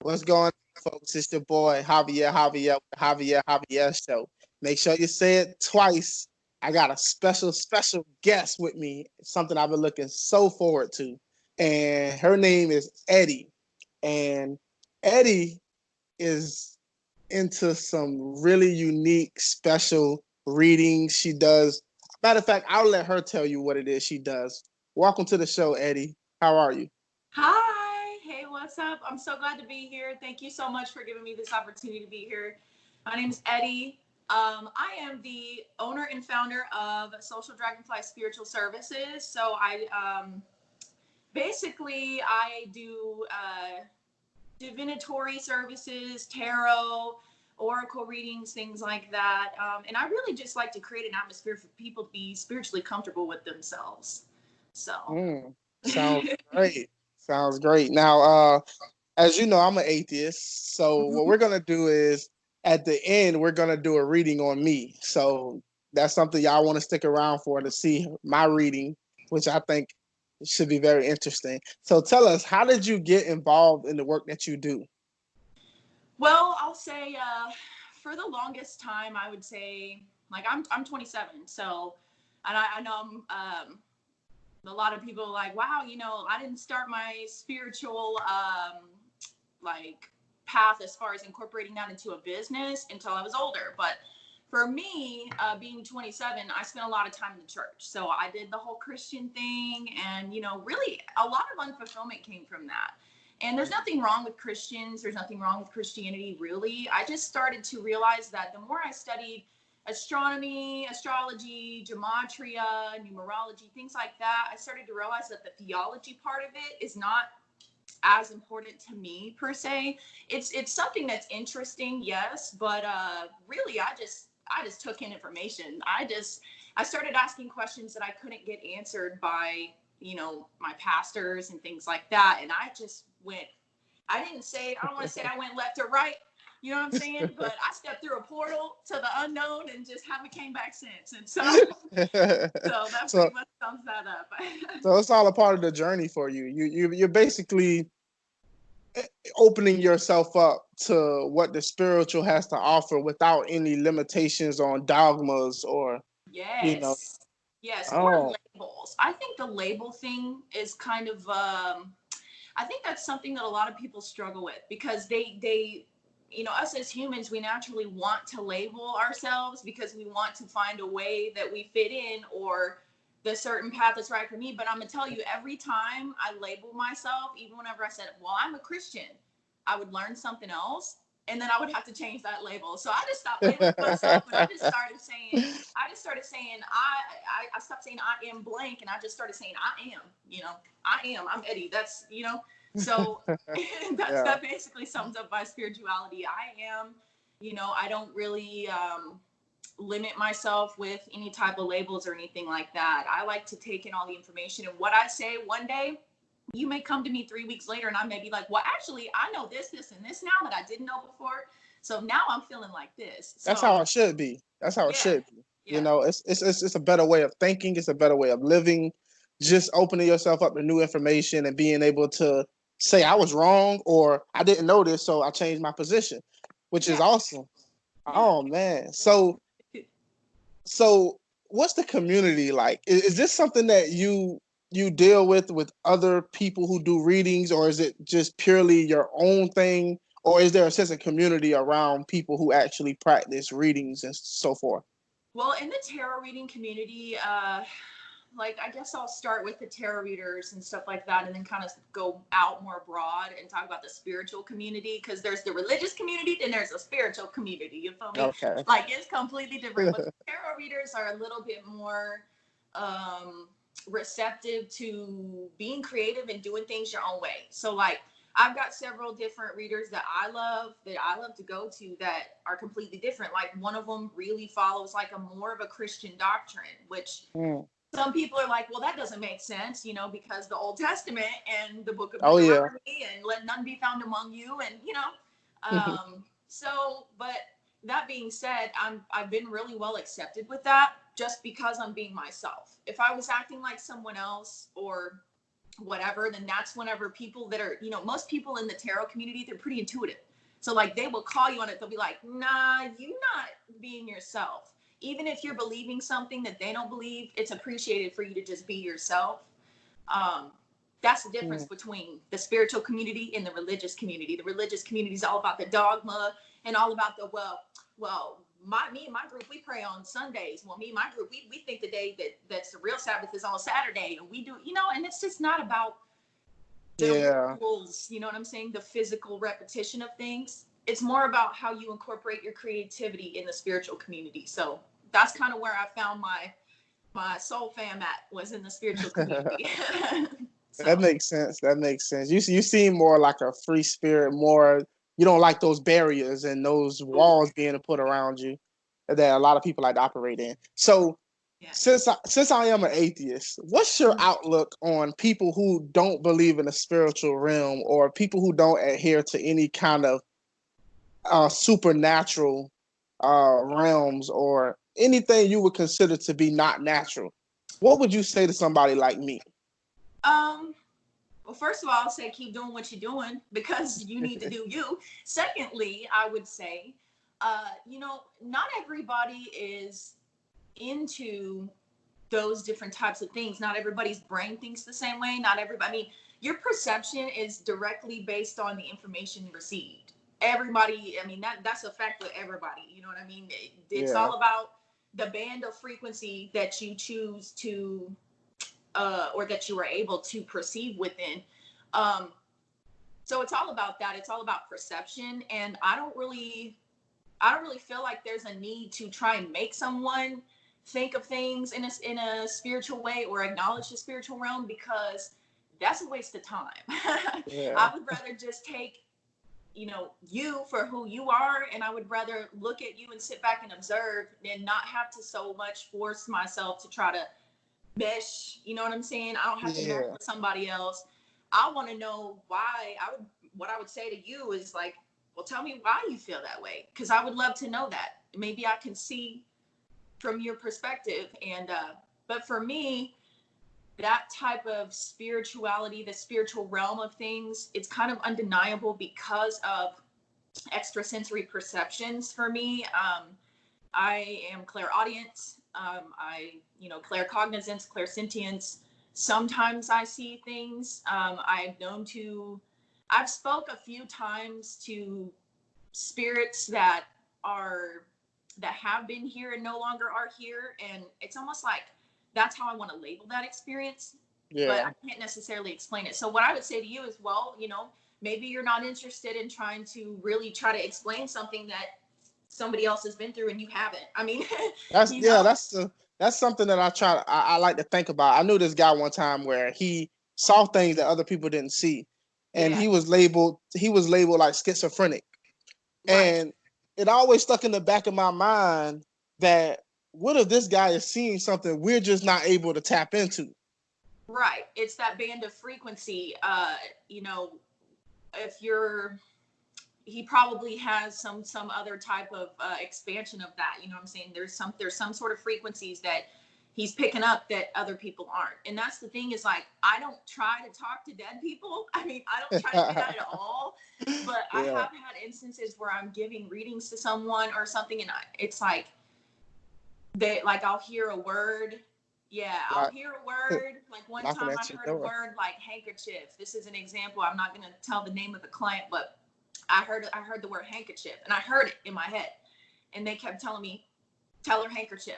What's going on, folks? It's your boy Javier Show. Make sure you say it twice. I got a special guest with me. Something I've been looking so forward to, and her name is Eddie. And Eddie is into some really unique, special readings she does. Matter of fact, I'll let her tell you what it is she does. Welcome to the show, Eddie. How are you? Hi. Hey, what's up? I'm so glad to be here. Thank you so much for giving me this opportunity to be here. My name is Eddie. I am the owner and founder of Social Dragonfly Spiritual Services. So I do divinatory services, tarot, oracle readings, things like that. And I really just like to create an atmosphere for people to be spiritually comfortable with themselves. So. Sounds great. Sounds great. Now, as you know, I'm an atheist. So what we're gonna do is at the end, we're gonna do a reading on me. So that's something y'all want to stick around for to see my reading, which I think should be very interesting. So tell us, how did you get involved in the work that you do? Well, I'll say for the longest time, I would say like I'm 27, so and I know a lot of people are like, wow, I didn't start my spiritual like path as far as incorporating that into a business until I was older. But for me, being 27, I spent a lot of time in the church. So I did the whole Christian thing, and really a lot of unfulfillment came from that. And there's nothing wrong with Christians. There's nothing wrong with Christianity, really. I just started to realize that the more I studied astronomy, astrology, gematria, numerology, things like that, I started to realize that the theology part of it is not as important to me per se. It's something that's interesting, yes, but really I just took in information. I started asking questions that I couldn't get answered by my pastors and things like that, and I just went. I don't want to say I went left or right. You know what I'm saying? But I stepped through a portal to the unknown and just haven't came back since. And so that so pretty much sums that up. so it's all a part of the journey for you. You're basically opening yourself up to what the spiritual has to offer without any limitations on dogmas or you know Yes. Yes. Or oh labels. I think the label thing is kind of I think that's something that a lot of people struggle with because they us as humans, we naturally want to label ourselves because we want to find a way that we fit in or the certain path that's right for me. But I'm gonna tell you, every time I label myself, even whenever I said, well, I'm a Christian, I would learn something else and then I would have to change that label. So I just stopped labeling myself and I just started saying I stopped saying I am blank and I just started saying I am, I'm Eddie. That's so yeah. that basically sums up my spirituality. I am, I don't really limit myself with any type of labels or anything like that. I like to take in all the information, and what I say one day, you may come to me 3 weeks later and I may be like, well, actually, I know this, this, and this now that I didn't know before. So now I'm feeling like this. That's how So it should be. That's how it yeah, should be. yeah. It's a better way of thinking. It's a better way of living. Just opening yourself up to new information and being able to say I was wrong or I didn't know this, so I changed my position, which is Yeah, awesome. yeah. Oh man. So what's the community like? Is this something that you deal with other people who do readings, or is it just purely your own thing, or is there a sense of community around people who actually practice readings and so forth? Well, in the tarot reading community, like I guess I'll start with the tarot readers and stuff like that, and then kind of go out more broad and talk about the spiritual community, because there's the religious community and there's a spiritual community. You feel me? Okay. Like it's completely different. But the tarot readers are a little bit more um, receptive to being creative and doing things your own way. So like I've got several different readers that I love to go to that are completely different. Like one of them really follows like a more of a Christian doctrine, which Mm. some people are like, well, that doesn't make sense, because the Old Testament and the book of Oh yeah. Deuteronomy and let none be found among you. And, but that being said, I've been really well accepted with that just because I'm being myself. If I was acting like someone else or whatever, then that's whenever people that are, most people in the tarot community, they're pretty intuitive. So like they will call you on it. They'll be like, nah, you not being yourself. Even if you're believing something that they don't believe, it's appreciated for you to just be yourself. Um, that's the difference between the spiritual community and the religious community. The religious community is all about the dogma and all about the, me and my group, we pray on Sundays. Well, me and my group, we think the day that's the real Sabbath is on Saturday, and we do, and it's just not about the rules, you know what I'm saying? The physical repetition of things. It's more about how you incorporate your creativity in the spiritual community. So that's kind of where I found my soul fam at, was in the spiritual community. So. That makes sense. That makes sense. You seem more like a free spirit, more, you don't like those barriers and those walls being put around you that a lot of people like to operate in. So since I am an atheist, what's your outlook on people who don't believe in the spiritual realm, or people who don't adhere to any kind of supernatural realms, or anything you would consider to be not natural? What would you say to somebody like me? Well, first of all, I'll say keep doing what you're doing, because you need to do you. Secondly, I would say, not everybody is into those different types of things. Not everybody's brain thinks the same way. Not everybody. I mean, your perception is directly based on the information you received. Everybody, I mean, that's a fact with everybody. You know what I mean? It's all about the band of frequency that you choose to, or that you are able to perceive within. So it's all about that. It's all about perception. And I don't really feel like there's a need to try and make someone think of things in a spiritual way or acknowledge the spiritual realm, because that's a waste of time. I would rather just take, you for who you are, and I would rather look at you and sit back and observe than not have to so much force myself to try to mesh. You know what I'm saying? I don't have to mesh with somebody else. I want to know why. What I would say to you is like, well, tell me why you feel that way, because I would love to know that. Maybe I can see from your perspective. And but for me, that type of spirituality, the spiritual realm of things, it's kind of undeniable because of extrasensory perceptions for me. I am clairaudient. Claircognizance, clairsentience. Sometimes I see things. I've spoke a few times to spirits that have been here and no longer are here. And it's almost like that's how I want to label that experience. But I can't necessarily explain it. So what I would say to you is, well, maybe you're not interested in trying to really try to explain something that somebody else has been through and you haven't. I mean, that's something that I like to think about. I knew this guy one time where he saw things that other people didn't see, and he was labeled like schizophrenic. And it always stuck in the back of my mind that, what if this guy is seeing something we're just not able to tap into? Right. It's that band of frequency. He probably has some other type of expansion of that. You know what I'm saying? There's some sort of frequencies that he's picking up that other people aren't. And that's the thing, is like, I don't try to talk to dead people. I mean, I don't try to do that at all. But I have had instances where I'm giving readings to someone or something, and it's like, I'll hear a word. I'll hear a word. Like one time I heard a word like handkerchief. This is an example. I'm not going to tell the name of the client, but I heard the word handkerchief, and I heard it in my head, and they kept telling me, tell her handkerchief.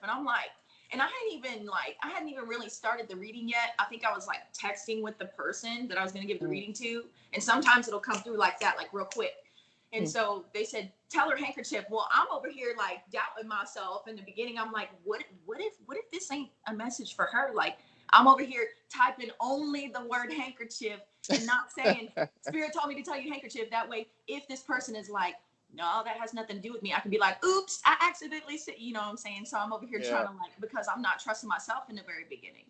And I'm like, and I hadn't even really started the reading yet. I think I was like texting with the person that I was going to give the reading to. And sometimes it'll come through like that, like real quick. And so they said, tell her handkerchief. Well, I'm over here like doubting myself. In the beginning, I'm like, what if this ain't a message for her? Like, I'm over here typing only the word handkerchief and not saying, Spirit told me to tell you handkerchief. That way, if this person is like, no, that has nothing to do with me, I can be like, oops, I accidentally said, you know what I'm saying? So I'm over here trying to because I'm not trusting myself in the very beginning.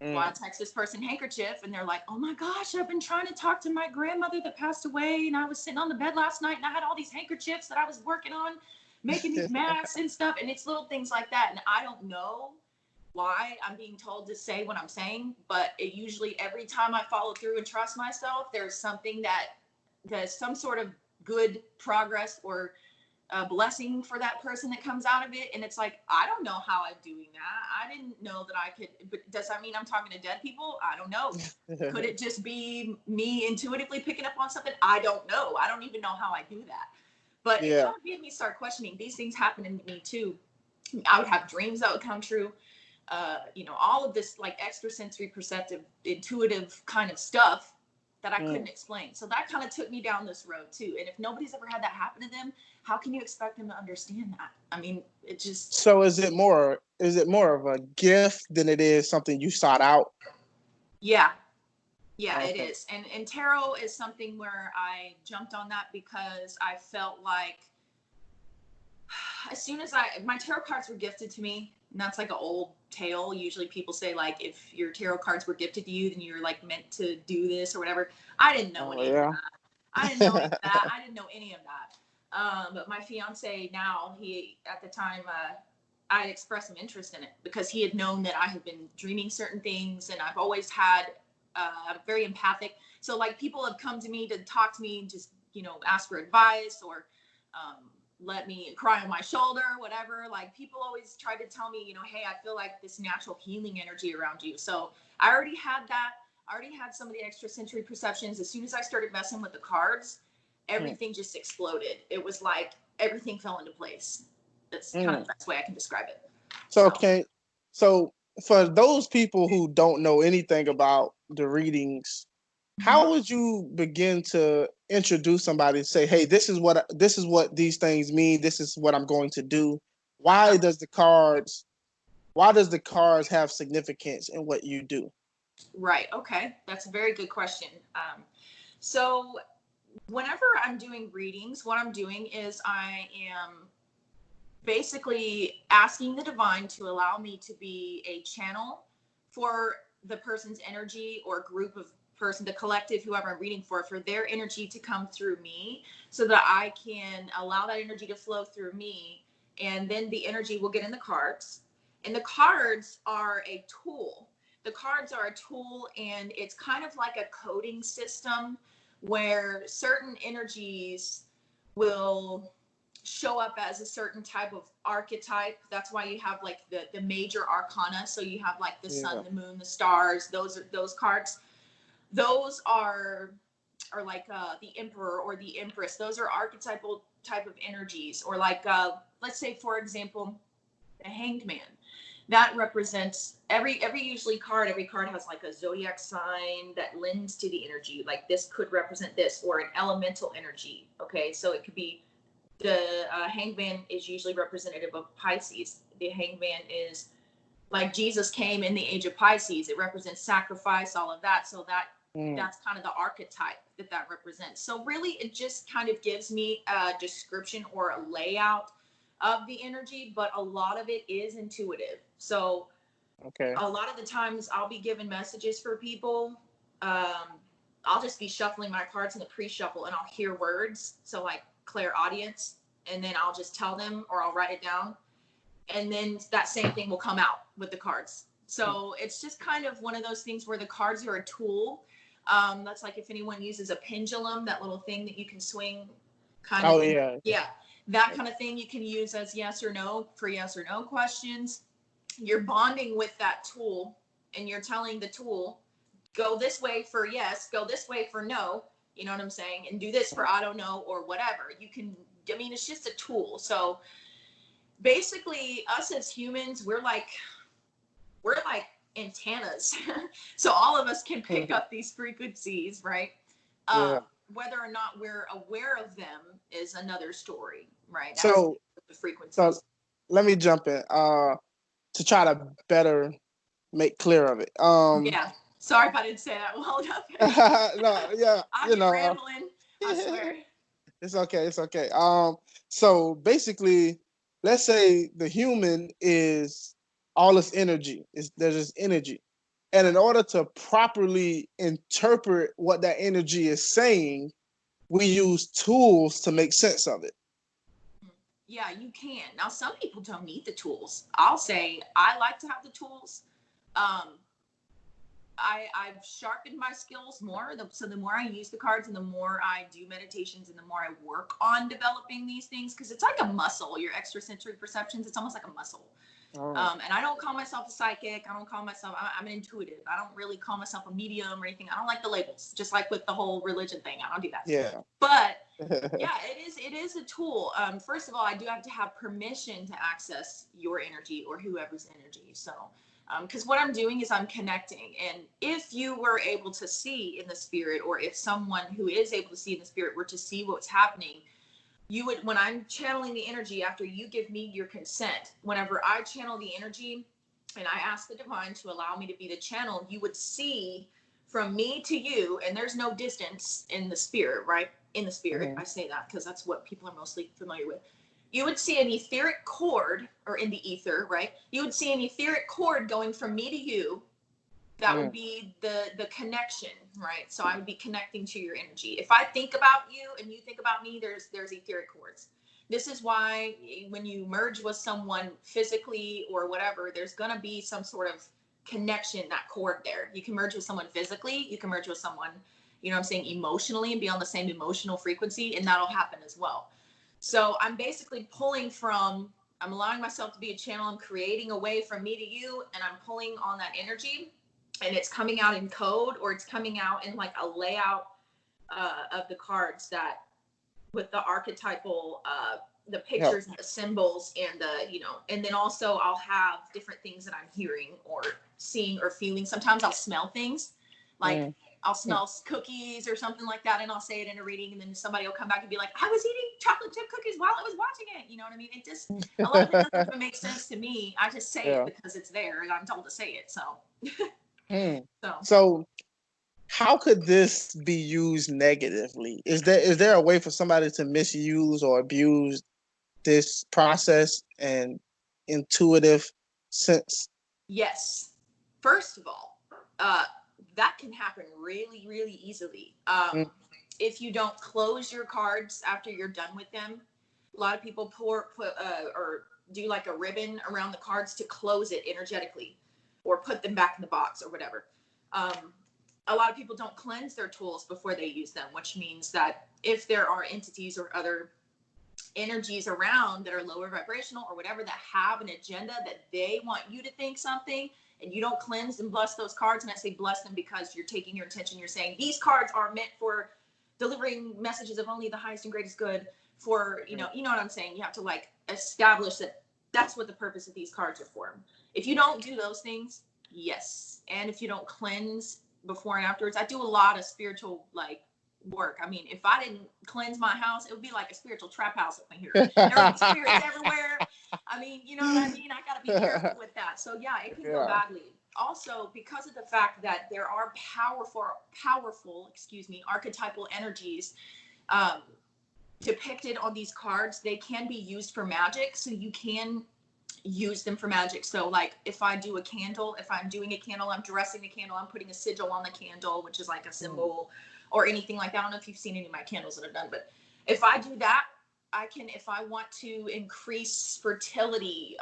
Well, I text this person handkerchief, and they're like, oh my gosh, I've been trying to talk to my grandmother that passed away, and I was sitting on the bed last night, and I had all these handkerchiefs that I was working on, making these masks and stuff. And it's little things like that. And I don't know why I'm being told to say what I'm saying, but it usually every time I follow through and trust myself, there's something that there's some sort of good progress or a blessing for that person that comes out of it. And it's like, I don't know how I'm doing that. I didn't know that I could, but does that mean I'm talking to dead people? I don't know. Could it just be me intuitively picking up on something? I don't know. I don't even know how I do that. But it Yeah. kind of made me start questioning. These things happen to me too. I would have dreams that would come true. All of this like extrasensory, perceptive, intuitive kind of stuff that I couldn't explain. So that kind of took me down this road too. And if nobody's ever had that happen to them, how can you expect them to understand that? I mean, it just. So is it more of a gift than it is something you sought out? Yeah. Yeah, it Okay. is. And tarot is something where I jumped on that because I felt like as soon as my tarot cards were gifted to me, and that's like an old tale. Usually people say like if your tarot cards were gifted to you, then you're like meant to do this or whatever. I didn't know Oh any of yeah. that. I didn't know any of that. I didn't know any of that. But my fiance now, he at the time I had expressed some interest in it because he had known that I had been dreaming certain things, and I've always had very empathic. So like people have come to me to talk to me, just ask for advice or um, let me cry on my shoulder, whatever. Like people always try to tell me, hey, I feel like this natural healing energy around you. So I already had that. I already had some of the extrasensory perceptions. As soon as I started messing with the cards, everything just exploded. It was like everything fell into place. That's kind of Mm. the best way I can describe it. So So, can so for those people who don't know anything about the readings, mhm. how would you begin to introduce somebody and say, "Hey, this is what these things mean. This is what I'm going to do." Uh-huh. Why does the cards have significance in what you do? Right. Okay. That's a very good question. So whenever I'm doing readings, what I'm doing is I am basically asking the divine to allow me to be a channel for the person's energy or group of person, the collective, whoever I'm reading for their energy to come through me so that I can allow that energy to flow through me. And then the energy will get in the cards. And the cards are a tool. The cards are a tool, and it's kind of like a coding system where certain energies will show up as a certain type of archetype. That's why you have like the major arcana. So you have like the sun, Yeah. the moon, the stars. Those cards. Those are like the emperor or the empress. Those are archetypal type of energies. Or like let's say for example, the hanged man. That represents every card has like a zodiac sign that lends to the energy. Like this could represent this or an elemental energy. Okay, so it could be the hangman is usually representative of Pisces. The hangman is like Jesus came in the age of Pisces. It represents sacrifice, all of that. So Mm. that's kind of the archetype that represents. So really, it just kind of gives me a description or a layout of the energy, but a lot of it is intuitive. So Okay. a lot of the times I'll be given messages for people. Um, I'll just be shuffling my cards in the pre-shuffle and I'll hear words. So like clairaudience, and then I'll just tell them or I'll write it down. And then that same thing will come out with the cards. So it's just kind of one of those things where the cards are a tool. That's like if anyone uses a pendulum, that little thing that you can swing kind of Oh thing. yeah. Yeah, that kind of thing you can use as yes or no for yes or no questions. You're bonding with that tool and you're telling the tool, go this way for yes, go this way for no, you know what I'm saying? And do this for I don't know or whatever. You can, I mean, it's just a tool. So basically, us as humans, we're like antennas. So all of us can pick up these frequencies, right? Yeah. Whether or not we're aware of them is another story, right? As So the so frequencies. let me jump in to try to better make clear of it. Yeah. Sorry if I didn't say that well enough. No, yeah, I get rambling. I swear. it's okay, it's okay. So basically, let's say the human is all its energy. There's just energy. And in Right. order to properly interpret what that energy is saying, we use tools to make sense of it. Yeah, you can. Now, some people don't need the tools. I'll say I like to have the tools. Um, I've sharpened my skills more. So the more I use the cards and the more I do meditations and the more I work on developing these things, because it's like a muscle, your extrasensory perceptions, it's almost like a muscle. And I don't call myself a psychic. I don't call myself, I'm an intuitive. I don't really call myself a medium or anything. I don't like the labels, just like with the whole religion thing. I don't do that. Yeah. But yeah, it is a tool. First of all, I do have to have permission to access your energy or whoever's energy. So, because what I'm doing is I'm connecting. And if you were able to see in the spirit, or if someone who is able to see in the spirit were to see what's happening, you would, when I'm channeling the energy, after you give me your consent, whenever I channel the energy and I ask the divine to allow me to be the channel, you would see from me to you, and there's no distance in the spirit, right? In the spirit, I say that because that's what people are mostly familiar with. You would see an etheric cord, or in the ether, right? You would see an etheric cord going from me to you. That would be the connection, right? So I would be connecting to your energy. If I think about you and you think about me, there's etheric cords. This is why when you merge with someone physically or whatever, there's gonna be some sort of connection, that cord there. You can merge with someone physically, you can merge with someone, you know what I'm saying, emotionally, and be on the same emotional frequency, and that'll happen as well. So I'm basically pulling from, I'm allowing myself to be a channel, I'm creating a way from me to you, and I'm pulling on that energy. And it's coming out in code, or it's coming out in like a layout of the cards, that with the archetypal, the pictures and the symbols and the, you know, and then also I'll have different things that I'm hearing or seeing or feeling. Sometimes I'll smell things, like I'll smell cookies or something like that, and I'll say it in a reading, and then somebody will come back and be like, I was eating chocolate chip cookies while I was watching it. You know what I mean? It just, a lot of it doesn't even make sense to me. I just say it because it's there and I'm told to say it. So. So how could this be used negatively? Is there a way for somebody to misuse or abuse this process and intuitive sense? Yes. First of all, that can happen really, really easily. If you don't close your cards after you're done with them, a lot of people put or do like a ribbon around the cards to close it energetically, or put them back in the box or whatever. A lot of people don't cleanse their tools before they use them, which means that if there are entities or other energies around that are lower vibrational or whatever, that have an agenda that they want you to think something, and you don't cleanse and bless those cards, and I say bless them because you're taking your intention, you're saying these cards are meant for delivering messages of only the highest and greatest good, for, you know what I'm saying? You have to like establish that that's what the purpose of these cards are for. If you don't do those things, yes. And if you don't cleanse before and afterwards, I do a lot of spiritual like work. I mean, if I didn't cleanse my house, it would be like a spiritual trap house up in here. There would be spirits everywhere. I mean, you know what I mean? I got to be careful with that. So yeah, it can go badly. Also, because of the fact that there are powerful, archetypal energies depicted on these cards, they can be used for magic. So you can use them for magic. So like if I do a candle, if I'm doing a candle, I'm dressing the candle, I'm putting a sigil on the candle, which is like a symbol or anything like that. I don't know if you've seen any of my candles that I've done, but if I do that, I can, if I want to increase fertility,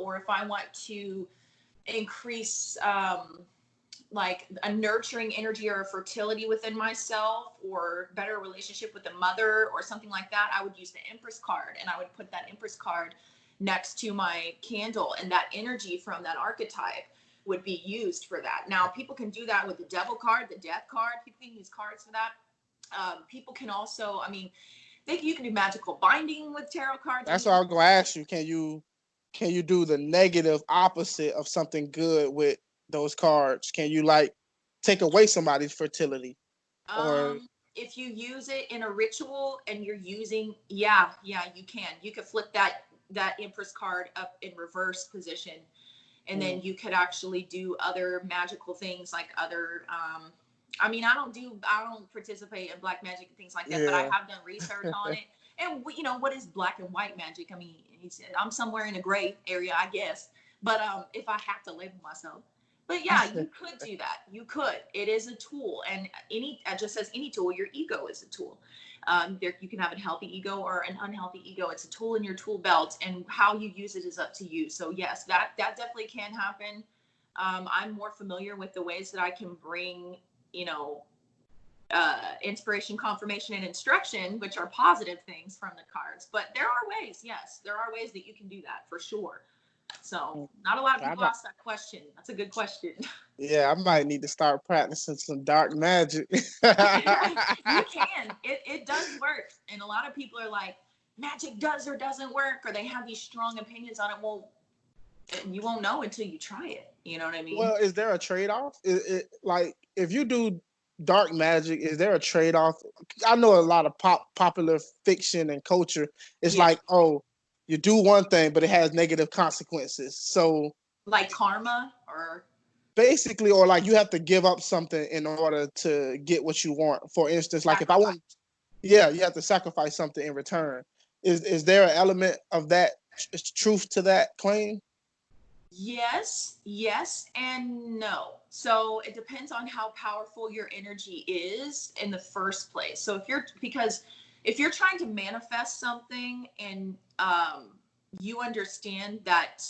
or if I want to increase like a nurturing energy or a fertility within myself, or better relationship with the mother or something like that, I would use the Empress card, and I would put that Empress card next to my candle, and that energy from that archetype would be used for that. Now, people can do that with the Devil card, the Death card. People can use cards for that. People can also, I mean, you can do magical binding with tarot cards. That's what I was gonna ask you. Can you do the negative opposite of something good with those cards? Can you like take away somebody's fertility? Or if you use it in a ritual and you're using, yeah, you can. You could flip that Empress card up in reverse position, and then you could actually do other magical things, like other I mean, I don't participate in black magic and things like that, but I have done research on it. And you know, what is black and white magic? I mean, I'm somewhere in a gray area, I guess. But if I have to label myself, But yeah, you could do that. You could. It is a tool, and just as any tool, your ego is a tool. You can have a healthy ego or an unhealthy ego. It's a tool in your tool belt, and how you use it is up to you. So yes, that definitely can happen. I'm more familiar with the ways that I can bring, you know, inspiration, confirmation, and instruction, which are positive things from the cards. But there are ways, yes, there are ways that you can do that for sure. So not a lot of people ask that question. That's a good question. Yeah, I might need to start practicing some dark magic. You can. It does work. And a lot of people are like, magic does or doesn't work, or they have these strong opinions on it. Well, you won't know until you try it. You know what I mean? Well, is there a trade-off? Like if you do dark magic, is there a trade-off? I know a lot of popular fiction and culture. It's like, oh, you do one thing, but it has negative consequences. So like karma, or basically, or like you have to give up something in order to get what you want. For instance, like if I want, yeah, you have to sacrifice something in return. Is there an element of that truth to that claim? Yes, yes, and no. So it depends on how powerful your energy is in the first place. So if you're trying to manifest something, and you understand that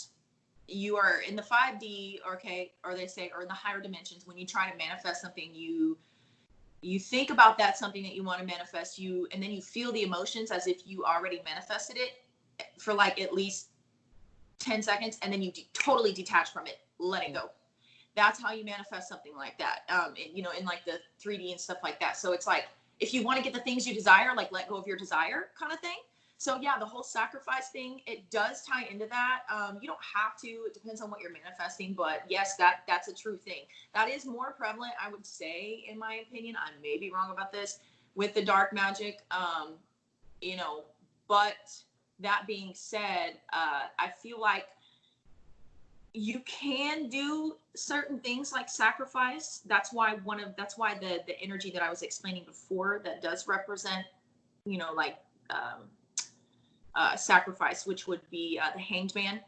you are in the 5D, okay, or they say, or in the higher dimensions, when you try to manifest something, you think about that something that you want to manifest, and then you feel the emotions as if you already manifested it for like at least 10 seconds, and then you totally detach from it, let it go. That's how you manifest something like that. In like the 3D and stuff like that. So it's like, if you want to get the things you desire, like let go of your desire kind of thing. So yeah, the whole sacrifice thing, it does tie into that. You don't have to, it depends on what you're manifesting, but yes, that's a true thing. That is more prevalent, I would say, in my opinion. I may be wrong about this with the dark magic, but that being said, I feel like you can do certain things like sacrifice. That's why the energy that I was explaining before, that does represent, like sacrifice, which would be the Hanged Man.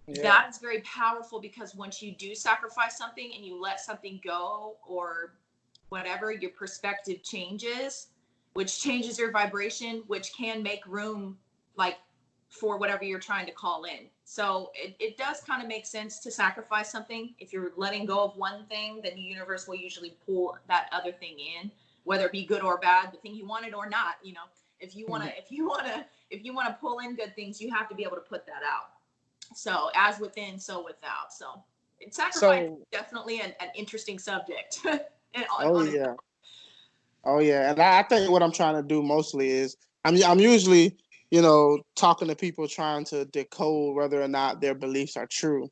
Yeah. That's very powerful, because once you do sacrifice something and you let something go or whatever, your perspective changes, which changes your vibration, which can make room like for whatever you're trying to call in. So it does kind of make sense to sacrifice something. If you're letting go of one thing, then the universe will usually pull that other thing in, whether it be good or bad, the thing you wanted or not. If you want to pull in good things, you have to be able to put that out. So as within, so without. So sacrifice is definitely an interesting subject. Yeah. Oh yeah, and I think what I'm trying to do mostly is I'm usually, talking to people trying to decode whether or not their beliefs are true.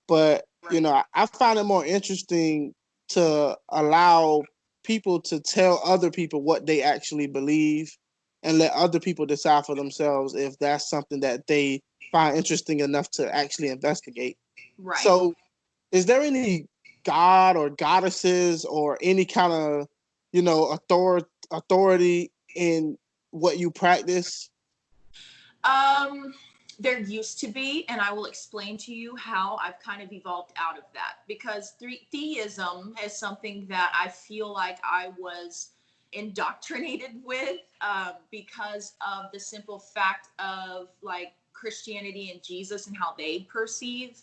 But right. I find it more interesting to allow people to tell other people what they actually believe and let other people decide for themselves if that's something that they find interesting enough to actually investigate. Right. So is there any god or goddesses or any kind of, authority in what you practice? There used to be, and I will explain to you how I've kind of evolved out of that, because theism is something that I feel like I was indoctrinated with, because of the simple fact of like Christianity and Jesus and how they perceive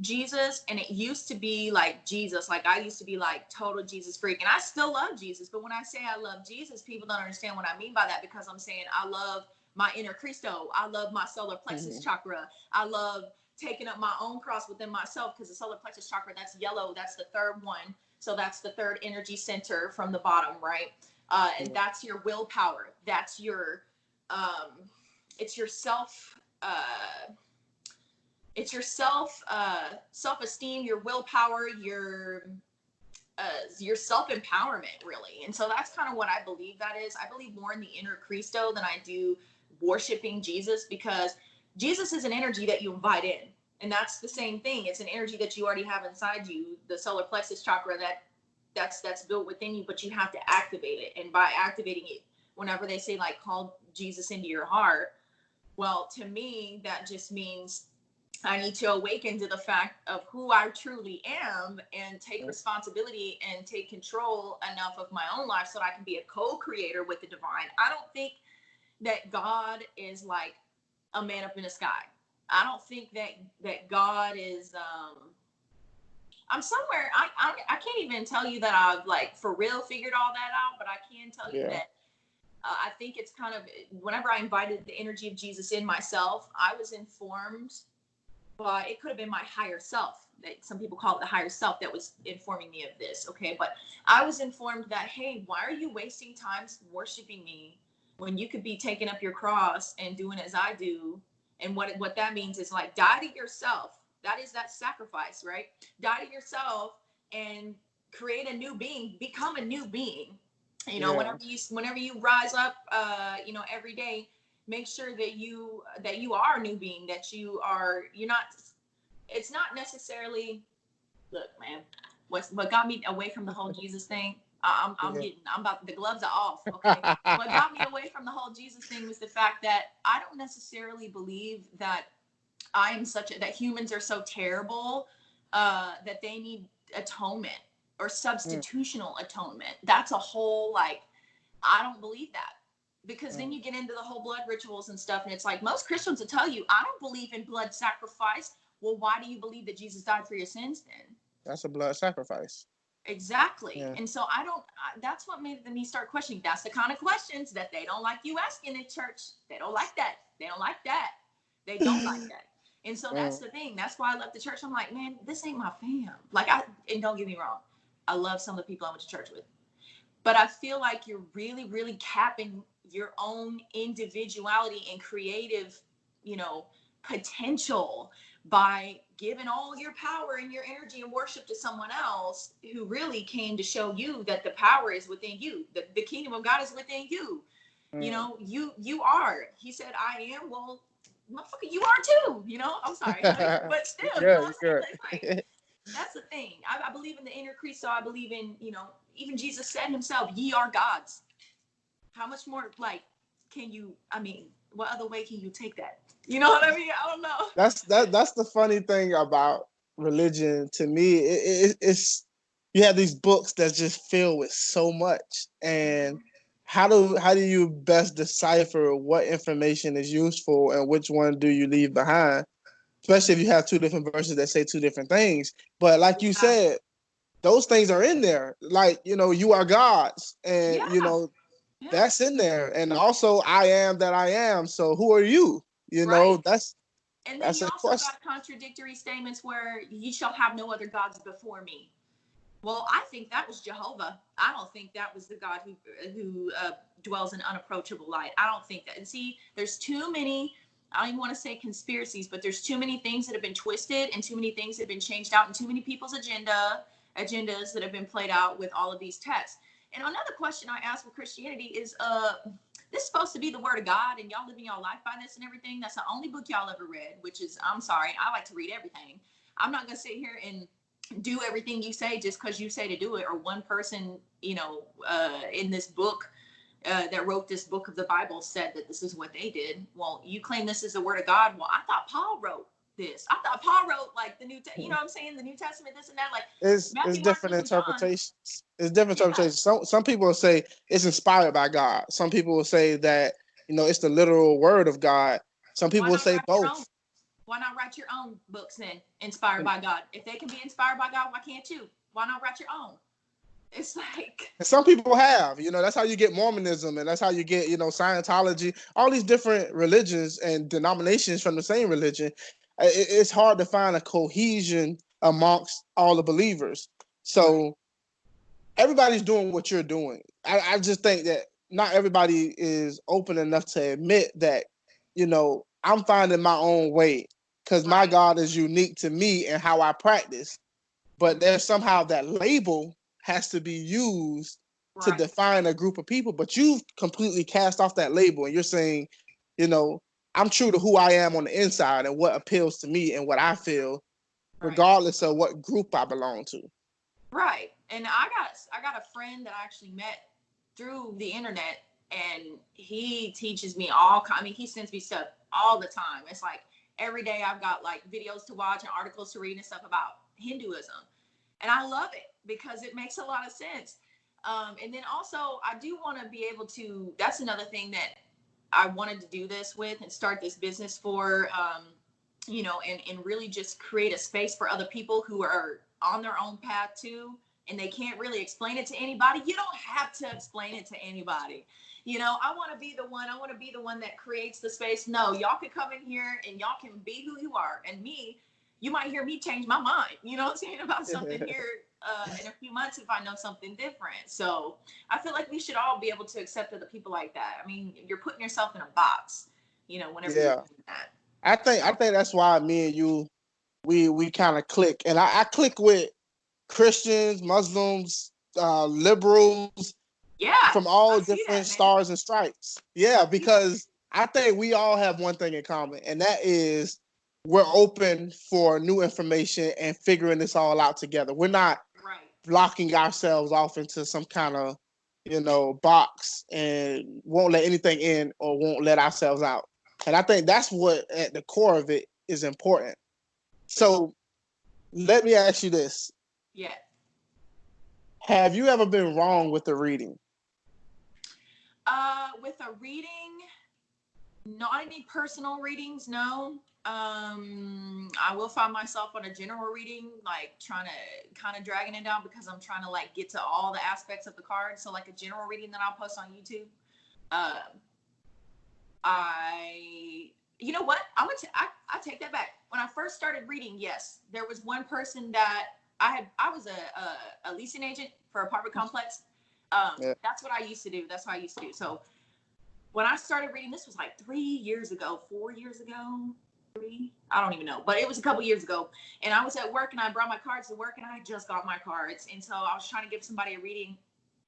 Jesus. And it used to be like Jesus, like I used to be like total Jesus freak, and I still love Jesus. But when I say I love Jesus, people don't understand what I mean by that, because I'm saying I love my inner Christo. I love my solar plexus chakra. I love taking up my own cross within myself, because the solar plexus chakra, that's yellow. That's the third one. So that's the third energy center from the bottom, right? And that's your willpower. That's your, it's your self-esteem, your willpower, your self-empowerment, really. And so that's kind of what I believe that is. I believe more in the inner Christo than I do worshiping Jesus, because Jesus is an energy that you invite in. And that's the same thing. It's an energy that you already have inside you, the solar plexus chakra that's built within you, but you have to activate it. And by activating it, whenever they say like call Jesus into your heart, well, to me, that just means I need to awaken to the fact of who I truly am and take responsibility and take control enough of my own life so that I can be a co-creator with the divine. I don't think that God is like a man up in the sky. I don't think that God is I'm somewhere I can't even tell you that I've like for real figured all that out, but I can tell you that I think it's kind of whenever I invited the energy of Jesus in myself, I was informed by it could have been my higher self. That some people call it the higher self that was informing me of this. Okay, but I was informed that hey, why are you wasting time worshiping me when you could be taking up your cross and doing as I do? And what that means is like die to yourself. That is that sacrifice, right? Die to yourself and create a new being, become a new being. You know, whenever you rise up, you know, every day, make sure that you are a new being, that you're not. It's not necessarily. Look, man, what got me away from the whole Jesus thing? I'm about the gloves are off. Okay, what got me away from the whole Jesus thing was the fact that I don't necessarily believe that I am that humans are so terrible that they need atonement or substitutional atonement. That's a whole like I don't believe that because then you get into the whole blood rituals and stuff, and it's like most Christians will tell you, I don't believe in blood sacrifice. Well, why do you believe that Jesus died for your sins then? That's a blood sacrifice. Exactly. Yeah. And so that's what made me start questioning. That's the kind of questions that they don't like you asking in church. They don't like that. They don't like that. They don't like that. And so that's the thing. That's why I left the church. I'm like, man, this ain't my fam. Like, and don't get me wrong. I love some of the people I went to church with. But I feel like you're really, really capping your own individuality and creative, you know, potential by giving all your power and your energy and worship to someone else who really came to show you that the power is within you. The kingdom of God is within you. You know, you are. He said, I am. Well, motherfucker, you are too. You know, I'm sorry. But still, you know what I'm saying? Like, that's the thing. I believe in the inner Christ. So I believe in, you know, even Jesus said himself, ye are gods. How much more, like, can you, I mean, what other way can you take that? You know what I mean? I don't know. That's the funny thing about religion to me. It's you have these books that just fill with so much, and how do you best decipher what information is useful and which one do you leave behind? Especially if you have two different verses that say two different things. But like you said, those things are in there. Like, you know, you are gods, and you know that's in there. And also, I am that I am. So who are you? You know, that's and then you also got contradictory statements where ye shall have no other gods before me. Well, I think that was Jehovah. I don't think that was the God who dwells in unapproachable light. I don't think that. And see, there's too many, I don't even want to say conspiracies, but there's too many things that have been twisted and too many things that have been changed out and too many people's agendas that have been played out with all of these texts. And another question I ask with Christianity is, this is supposed to be the word of God and y'all living y'all life by this and everything. That's the only book y'all ever read, which is, I'm sorry, I like to read everything. I'm not going to sit here and do everything you say just because you say to do it, or one person, you know, in this book that wrote this book of the Bible said that this is what they did. Well, you claim this is the word of God. Well, I thought Paul wrote this. I thought Paul wrote like the New, you know what I'm saying? The New Testament, this and that. Like it's different interpretations. It's different interpretations. Some people will say it's inspired by God. Some people will say that, you know, it's the literal word of God. Some people will say both. Why not write your own books then, inspired by God? If they can be inspired by God, why can't you? Why not write your own? It's like... And some people have, you know, that's how you get Mormonism, and that's how you get, you know, Scientology, all these different religions and denominations from the same religion. It's hard to find a cohesion amongst all the believers. So everybody's doing what you're doing. I just think that not everybody is open enough to admit that, you know, I'm finding my own way because my God is unique to me and how I practice. But there's somehow that label has to be used to define a group of people. But you've completely cast off that label and you're saying, you know, I'm true to who I am on the inside and what appeals to me and what I feel, regardless of what group I belong to. Right. And I got a friend that I actually met through the internet, and he teaches me he sends me stuff all the time. It's like every day I've got like videos to watch and articles to read and stuff about Hinduism. And I love it because it makes a lot of sense. And then also I do want to be able to, that's another thing that I wanted to do this with and start this business for, you know, and really just create a space for other people who are on their own path too. And they can't really explain it to anybody. You don't have to explain it to anybody. You know, I want to be the one that creates the space. No, y'all can come in here and y'all can be who you are. And me, you might hear me change my mind, you know what I'm saying, about something here in a few months if I know something different. So I feel like we should all be able to accept other people like that. I mean, you're putting yourself in a box, you know, whenever you're doing that. I think that's why me and you we kind of click, and I click with Christians, Muslims, liberals, Yeah, from all I see different that, man. stars and stripes. Yeah, because I think we all have one thing in common, and that is we're open for new information and figuring this all out together. We're not Right. locking ourselves off into some kind of, box and won't let anything in or won't let ourselves out. And I think that's what at the core of it is important. So let me ask you this. Yeah. Have you ever been wrong with the reading? With a reading, not any personal readings, no. I will find myself on a general reading, like trying to kind of dragging it down because I'm trying to like get to all the aspects of the card. So like a general reading that I'll post on YouTube. You know what? I take that back. When I first started reading, yes, there was one person that I was a leasing agent for apartment complex. Yeah. That's what I used to do. That's what I used to do. So when I started reading, this was like 4 years ago, 3, I don't even know, but it was a couple years ago. And I was at work and I brought my cards to work and I just got my cards. And so I was trying to give somebody a reading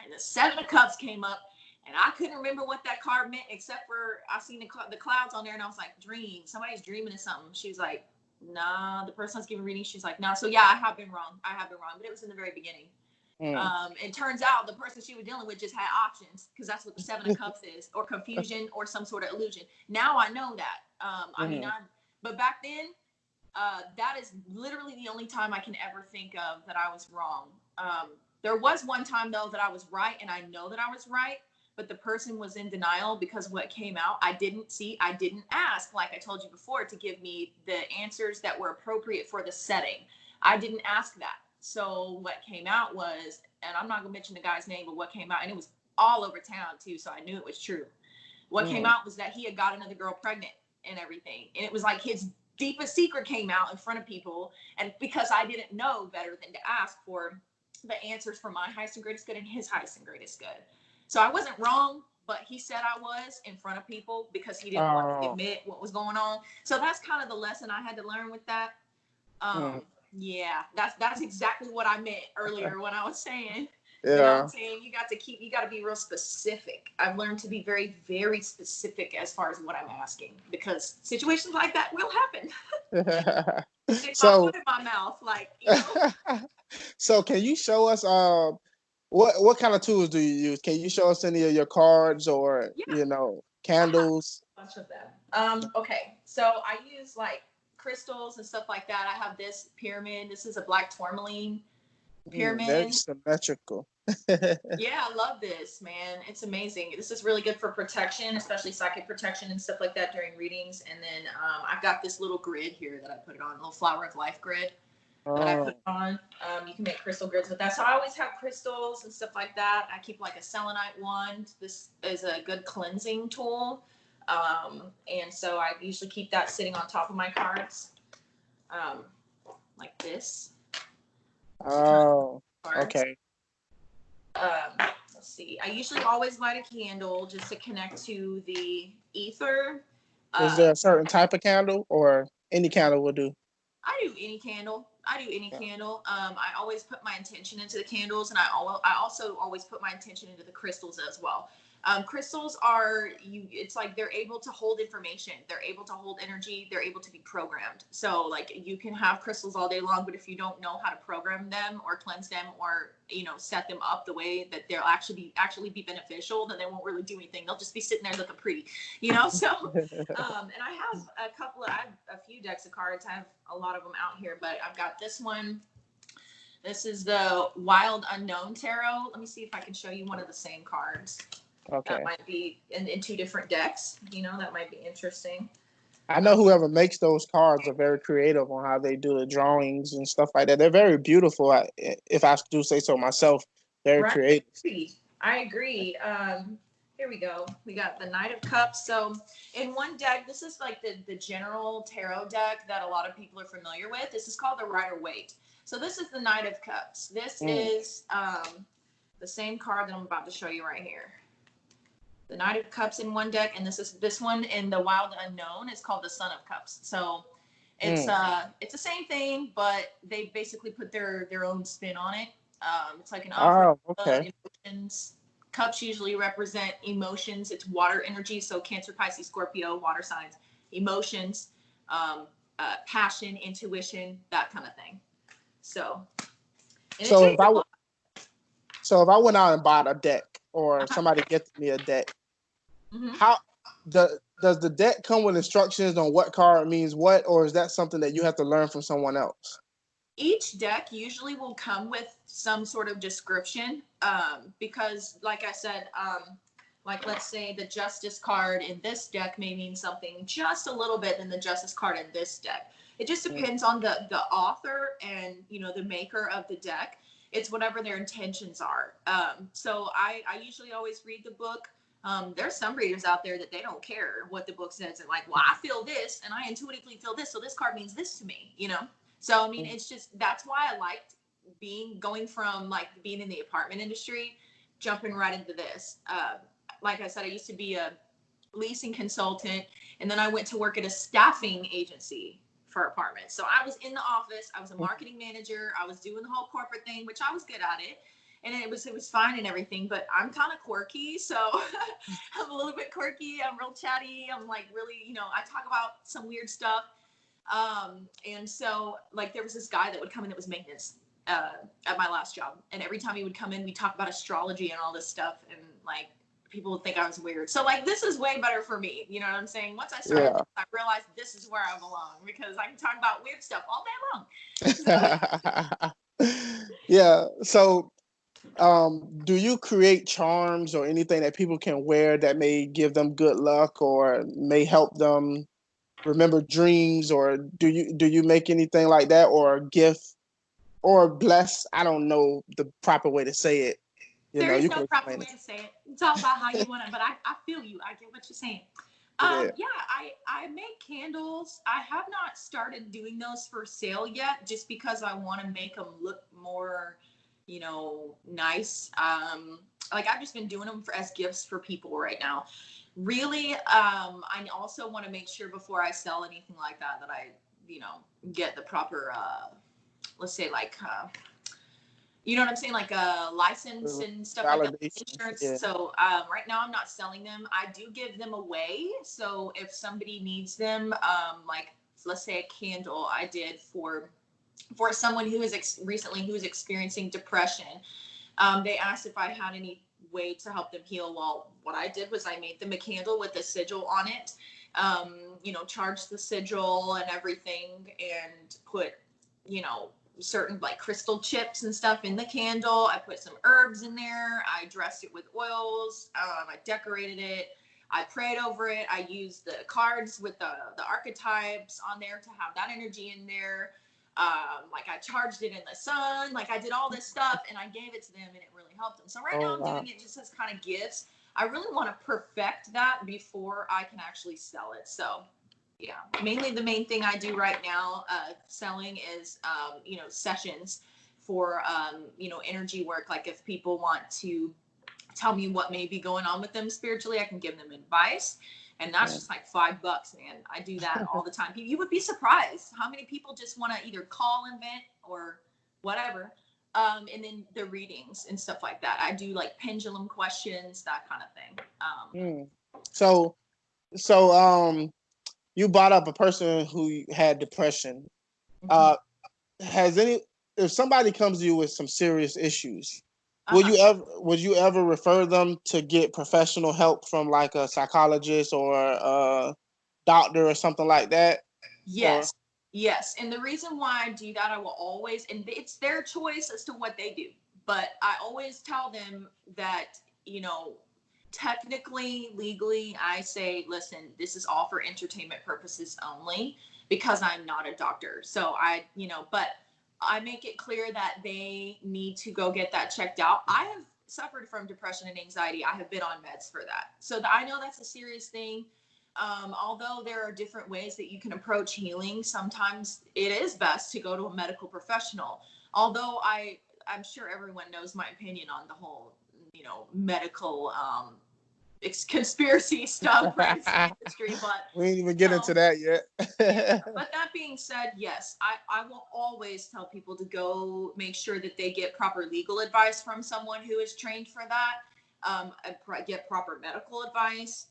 and the 7 of Cups came up and I couldn't remember what that card meant except for I seen the clouds on there and I was like, dream, somebody's dreaming of something. She's like, nah, the person that's giving reading, she's like, nah. So yeah, I have been wrong, but it was in the very beginning. It turns out the person she was dealing with just had options because that's what the 7 of Cups is, or confusion or some sort of illusion. Now I know that. But back then, that is literally the only time I can ever think of that I was wrong. There was one time though that I was right, and I know that I was right, but the person was in denial because what came out, I didn't ask, like I told you before, to give me the answers that were appropriate for the setting. I didn't ask that. So what came out was, and I'm not gonna mention the guy's name, but what came out, and it was all over town too, so I knew it was true. What came out was that he had got another girl pregnant and everything. And it was like his deepest secret came out in front of people. And because I didn't know better than to ask for the answers for my highest and greatest good and his highest and greatest good. So I wasn't wrong, but he said I was in front of people because he didn't want to admit what was going on. So that's kind of the lesson I had to learn with that. Yeah, that's exactly what I meant earlier when I was saying, you know what I'm saying? You got to be real specific. I've learned to be very, very specific as far as what I'm asking because situations like that will happen. Stick my foot in my mouth, like, you know. So can you show us what kind of tools do you use? Can you show us any of your cards or candles? A bunch of them. Okay, so I use like crystals and stuff like that. I have this pyramid. This is a black tourmaline pyramid. Very symmetrical. Yeah, I love this, man. It's amazing. This is really good for protection, especially psychic protection and stuff like that during readings. And then I've got this little grid here that I put it on, a little flower of life grid that I put on. You can make crystal grids with that. So I always have crystals and stuff like that. I keep like a selenite wand. This is a good cleansing tool. And so I usually keep that sitting on top of my cards, like this. Oh, okay. Let's see. I usually always light a candle just to connect to the ether. Is there a certain type of candle or any candle will do? I do any candle. I always put my intention into the candles, and I also always put my intention into the crystals as well. Crystals are it's like they're able to hold information, they're able to hold energy, they're able to be programmed. So like you can have crystals all day long, but if you don't know how to program them or cleanse them or set them up the way that they'll actually be beneficial, then they won't really do anything. They'll just be sitting there looking pretty, So and I have a few decks of cards. I have a lot of them out here, but I've got this one. This is the Wild Unknown Tarot. Let me see if I can show you one of the same cards. Okay. That might be in two different decks. That might be interesting. I know whoever makes those cards are very creative on how they do the drawings and stuff like that. They're very beautiful, if I do say so myself. Very creative. I agree. Here we go. We got the Knight of Cups. So in one deck, this is like the general tarot deck that a lot of people are familiar with. This is called the Rider-Waite. So this is the Knight of Cups. This is the same card that I'm about to show you right here. The Knight of Cups in one deck, and this one in the Wild Unknown is called the Son of Cups. So it's the same thing, but they basically put their own spin on it. It's like an offering of emotions. Cups usually represent emotions. It's water energy, so Cancer, Pisces, Scorpio, water signs, emotions, passion, intuition, that kind of thing. So if I went out and bought a deck, or somebody gets me a deck, how does the deck come with instructions on what card means what, or is that something that you have to learn from someone else? Each deck usually will come with some sort of description, because like I said, like let's say the Justice card in this deck may mean something just a little bit than the Justice card in this deck. It just depends on the author and the maker of the deck. It's whatever their intentions are. So I usually always read the book. There's some readers out there that they don't care what the book says. And like, well, I feel this and I intuitively feel this, so this card means this to me, So, I mean, it's just, that's why I liked going from like being in the apartment industry, jumping right into this. Like I said, I used to be a leasing consultant, and then I went to work at a staffing agency for apartments. So I was in the office, I was a marketing manager, I was doing the whole corporate thing, which I was good at it. And it was fine and everything, but I'm kind of quirky. So I'm a little bit quirky. I'm real chatty. I'm like really, I talk about some weird stuff. And so like there was this guy that would come in that was maintenance at my last job. And every time he would come in, we talk about astrology and all this stuff. And like people would think I was weird. So like this is way better for me. You know what I'm saying? Once I started, I realized this is where I belong, because I can talk about weird stuff all day long. So. Yeah. So do you create charms or anything that people can wear that may give them good luck or may help them remember dreams, or do you make anything like that, or gift or bless? I don't know the proper way to say it. There is no proper way to say it. It's all about how you want it, but I feel you. I get what you're saying. I make candles. I have not started doing those for sale yet, just because I want to make them look more nice. Like I've just been doing them as gifts for people right now. Really, I also want to make sure before I sell anything like that I, get the proper, let's say like, you know what I'm saying? Like a license and stuff like that. Insurance. Yeah. So right now I'm not selling them. I do give them away. So if somebody needs them, like let's say a candle I did for someone who is recently who is experiencing depression. They asked if I had any way to help them heal. Well, what I did was I made them a candle with a sigil on it, charged the sigil and everything, and put, certain like crystal chips and stuff in the candle. I put some herbs in there. I dressed it with oils. I decorated it. I prayed over it. I used the cards with the archetypes on there to have that energy in there. Like I charged it in the sun, like I did all this stuff and I gave it to them and it really helped them. So right now I'm doing it just as kind of gifts. I really want to perfect that before I can actually sell it. So yeah, mainly the main thing I do right now, selling is, sessions for, energy work. Like if people want to tell me what may be going on with them spiritually, I can give them advice. And that's just like $5, man. I do that all the time. You would be surprised how many people just want to either call and vent or whatever. And then the readings and stuff like that. I do like pendulum questions, that kind of thing. Mm. So, so you brought up a person who had depression. Mhm. Uh, has any if somebody comes to you with some serious issues, Uh-huh. would you ever refer them to get professional help from like a psychologist or a doctor or something like that? Or Yes. Yes. And the reason why I do that, I will always, and it's their choice as to what they do, but I always tell them that, you know, technically, legally, I say, listen, this is all for entertainment purposes only because I'm not a doctor. So but I make it clear that they need to go get that checked out. I have suffered from depression and anxiety. I have been on meds for that. So I know that's a serious thing. Although there are different ways that you can approach healing, sometimes it is best to go to a medical professional. Although I'm sure everyone knows my opinion on the whole, medical conspiracy stuff for this industry, but we ain't even you get into know, that yet. yeah. But that being said, yes, I will always tell people to go make sure that they get proper legal advice from someone who is trained for that. Get proper medical advice.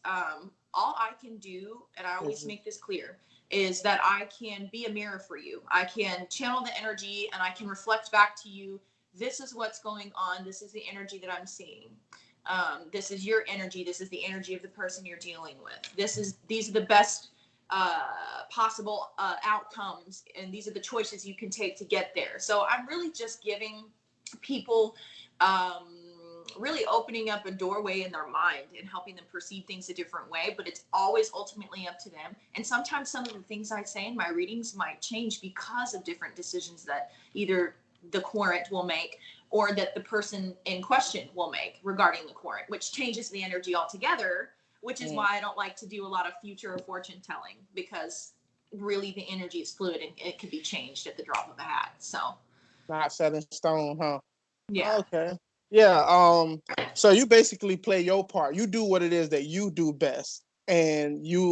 All I can do, and I always make this clear, is that I can be a mirror for you. I can channel the energy and I can reflect back to you. This is what's going on. This is the energy that I'm seeing. This is your energy. This is the energy of the person you're dealing with. These are the best possible outcomes, and these are the choices you can take to get there. So I'm really just giving people, really opening up a doorway in their mind and helping them perceive things a different way, but it's always ultimately up to them. And sometimes some of the things I say in my readings might change because of different decisions that either the querent will make or that the person in question will make regarding the querent, which changes the energy altogether, which is why I don't like to do a lot of future or fortune telling, because really the energy is fluid and it can be changed at the drop of a hat. So Not set in stone, huh? yeah. Okay. Yeah. So you basically play your part. You do what it is that you do best, and you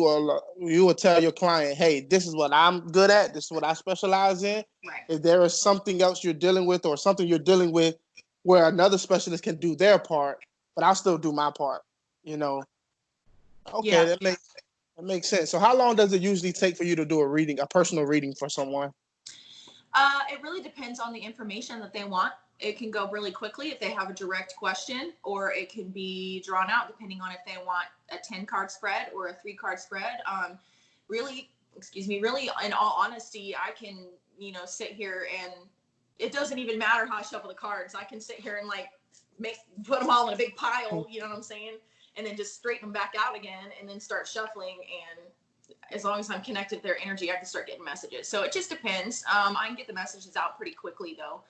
will tell your client, "Hey, this is what I'm good at. This is what I specialize in. Right. If there is something else you're dealing with, or something you're dealing with, where another specialist can do their part, but I'll still do my part." You know. Okay, Yeah. that makes sense. So how long does it usually take for you to do a personal reading for someone? It really depends on the information that they want. It can go really quickly if they have a direct question, or it can be drawn out depending on if they want a 10 card spread or a 3 card spread. Really, really, in all honesty, I can, sit here and it doesn't even matter how I shuffle the cards. I can sit here and like put them all in a big pile, you know what I'm saying? And then just straighten them back out again and then start shuffling, and as long as I'm connected to their energy, I can start getting messages. So it just depends. I can get the messages out pretty quickly though,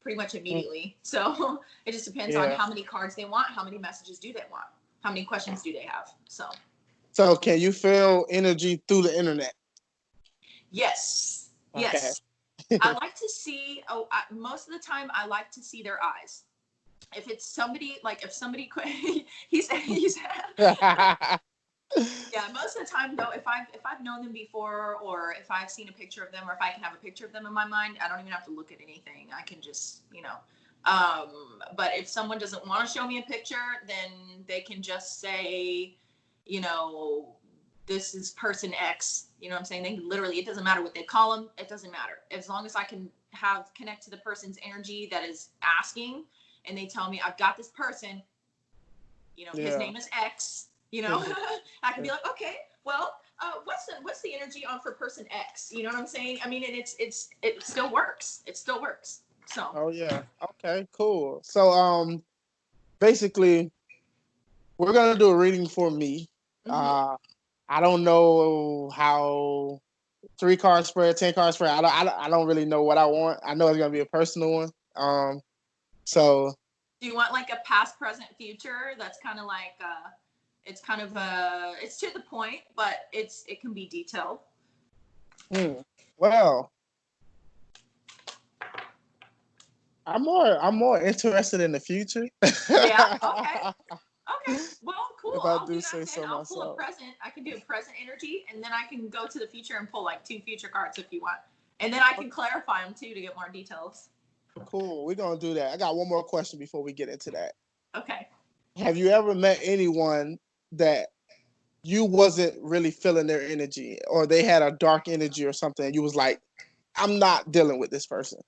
pretty much immediately. So it just depends on Yeah. how many cards they want, how many messages do they want, how many questions do they have. So can you feel energy through the internet? Yes, Okay. yes. I like to see. Most of the time, I like to see their eyes. If it's somebody, like if somebody, he's yeah, most of the time though, if I've known them before, or if I've seen a picture of them, or if I can have a picture of them in my mind, I don't even have to look at anything. I can just, but if someone doesn't want to show me a picture, then they can just say, you know, this is person X. You know what I'm saying? They can literally, it doesn't matter what they call them. It doesn't matter. As long as I can connect to the person's energy that is asking, and they tell me I've got this person, his Yeah. name is X, I can be like, okay, well, what's the energy on for person X? You know what I'm saying? I mean, and it still works. It still works. So Oh yeah. Okay, cool. So basically we're gonna do a reading for me. mhm. I don't know how 3 card spread, 10 card spread. I don't really know what I want. I know it's gonna be a personal one. So Do you want like a past, present, future? That's kind of like it's kind of it's to the point, but it can be detailed. well, I'm more interested in the future. Yeah. Okay. Okay. Well, cool. If I I'll do do that say then. so I'll pull a myself. present. I can do a present energy, and then I can go to the future and pull like 2 future cards if you want. And then I can clarify them too to get more details. Cool. We're gonna do that. I got one more question before we get into that. Okay. Have you ever met anyone that you wasn't really feeling their energy, or they had a dark energy or something, and you was like, I'm not dealing with this person?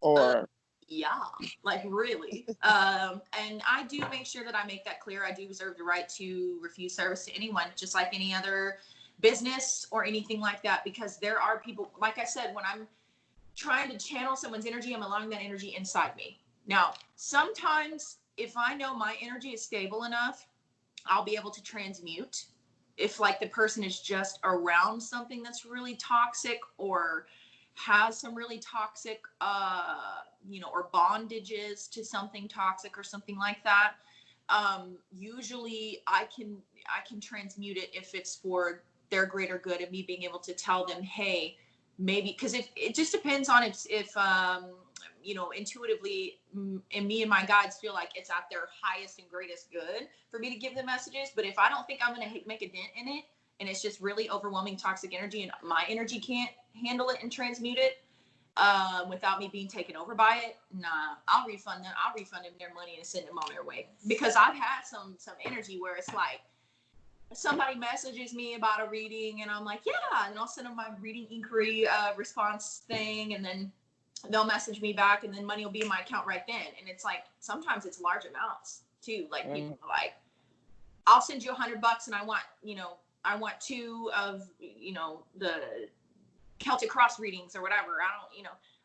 Or Yeah, like really. And I do make sure that I make that clear. I do reserve the right to refuse service to anyone, just like any other business or anything like that, because there are people, like I said, when I'm trying to channel someone's energy, I'm allowing that energy inside me. Now, sometimes if I know my energy is stable enough, I'll be able to transmute. If like the person is just around something that's really toxic or has some really toxic or bondages to something toxic or something like that, usually I can transmute it if it's for their greater good, and me being able to tell them, hey, maybe, because if it just depends on if intuitively, and me and my guides feel like it's at their highest and greatest good for me to give them messages. But if I don't think I'm going to make a dent in it, and it's just really overwhelming toxic energy, and my energy can't handle it and transmute it without me being taken over by it, nah, I'll refund them. I'll refund them their money and send them on their way. Because I've had some energy where it's like, somebody messages me about a reading, and I'm like, yeah, and I'll send them my reading inquiry response thing, and then they'll message me back, and then money will be in my account right then. And it's like, sometimes it's large amounts too. Like people are like, I'll send you $100 and I want two of, the Celtic cross readings or whatever.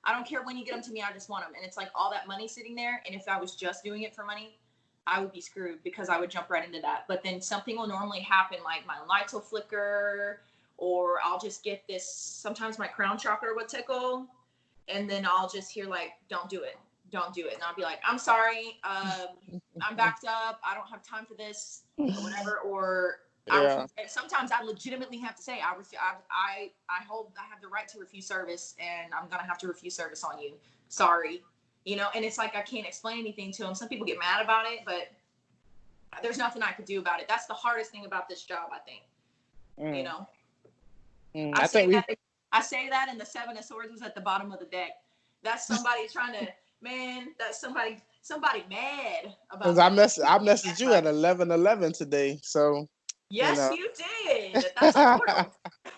I don't care when you get them to me. I just want them. And it's like all that money sitting there. And if I was just doing it for money, I would be screwed, because I would jump right into that. But then something will normally happen, like my lights will flicker, or I'll just get this, sometimes my crown chakra would tickle, and then I'll just hear like, don't do it. Don't do it. And I'll be like, I'm sorry. I'm backed up. I don't have time for this or whatever. Or yeah. Sometimes I legitimately have to say, I have the right to refuse service, and I'm going to have to refuse service on you. Sorry. And it's like, I can't explain anything to them. Some people get mad about it, but there's nothing I could do about it. That's the hardest thing about this job, I think. I say that, and the Seven of Swords was at the bottom of the deck. That's somebody trying to, man, that's somebody mad about. Because I messaged you at 11:11 today, so. Yes, you did. That's a portal.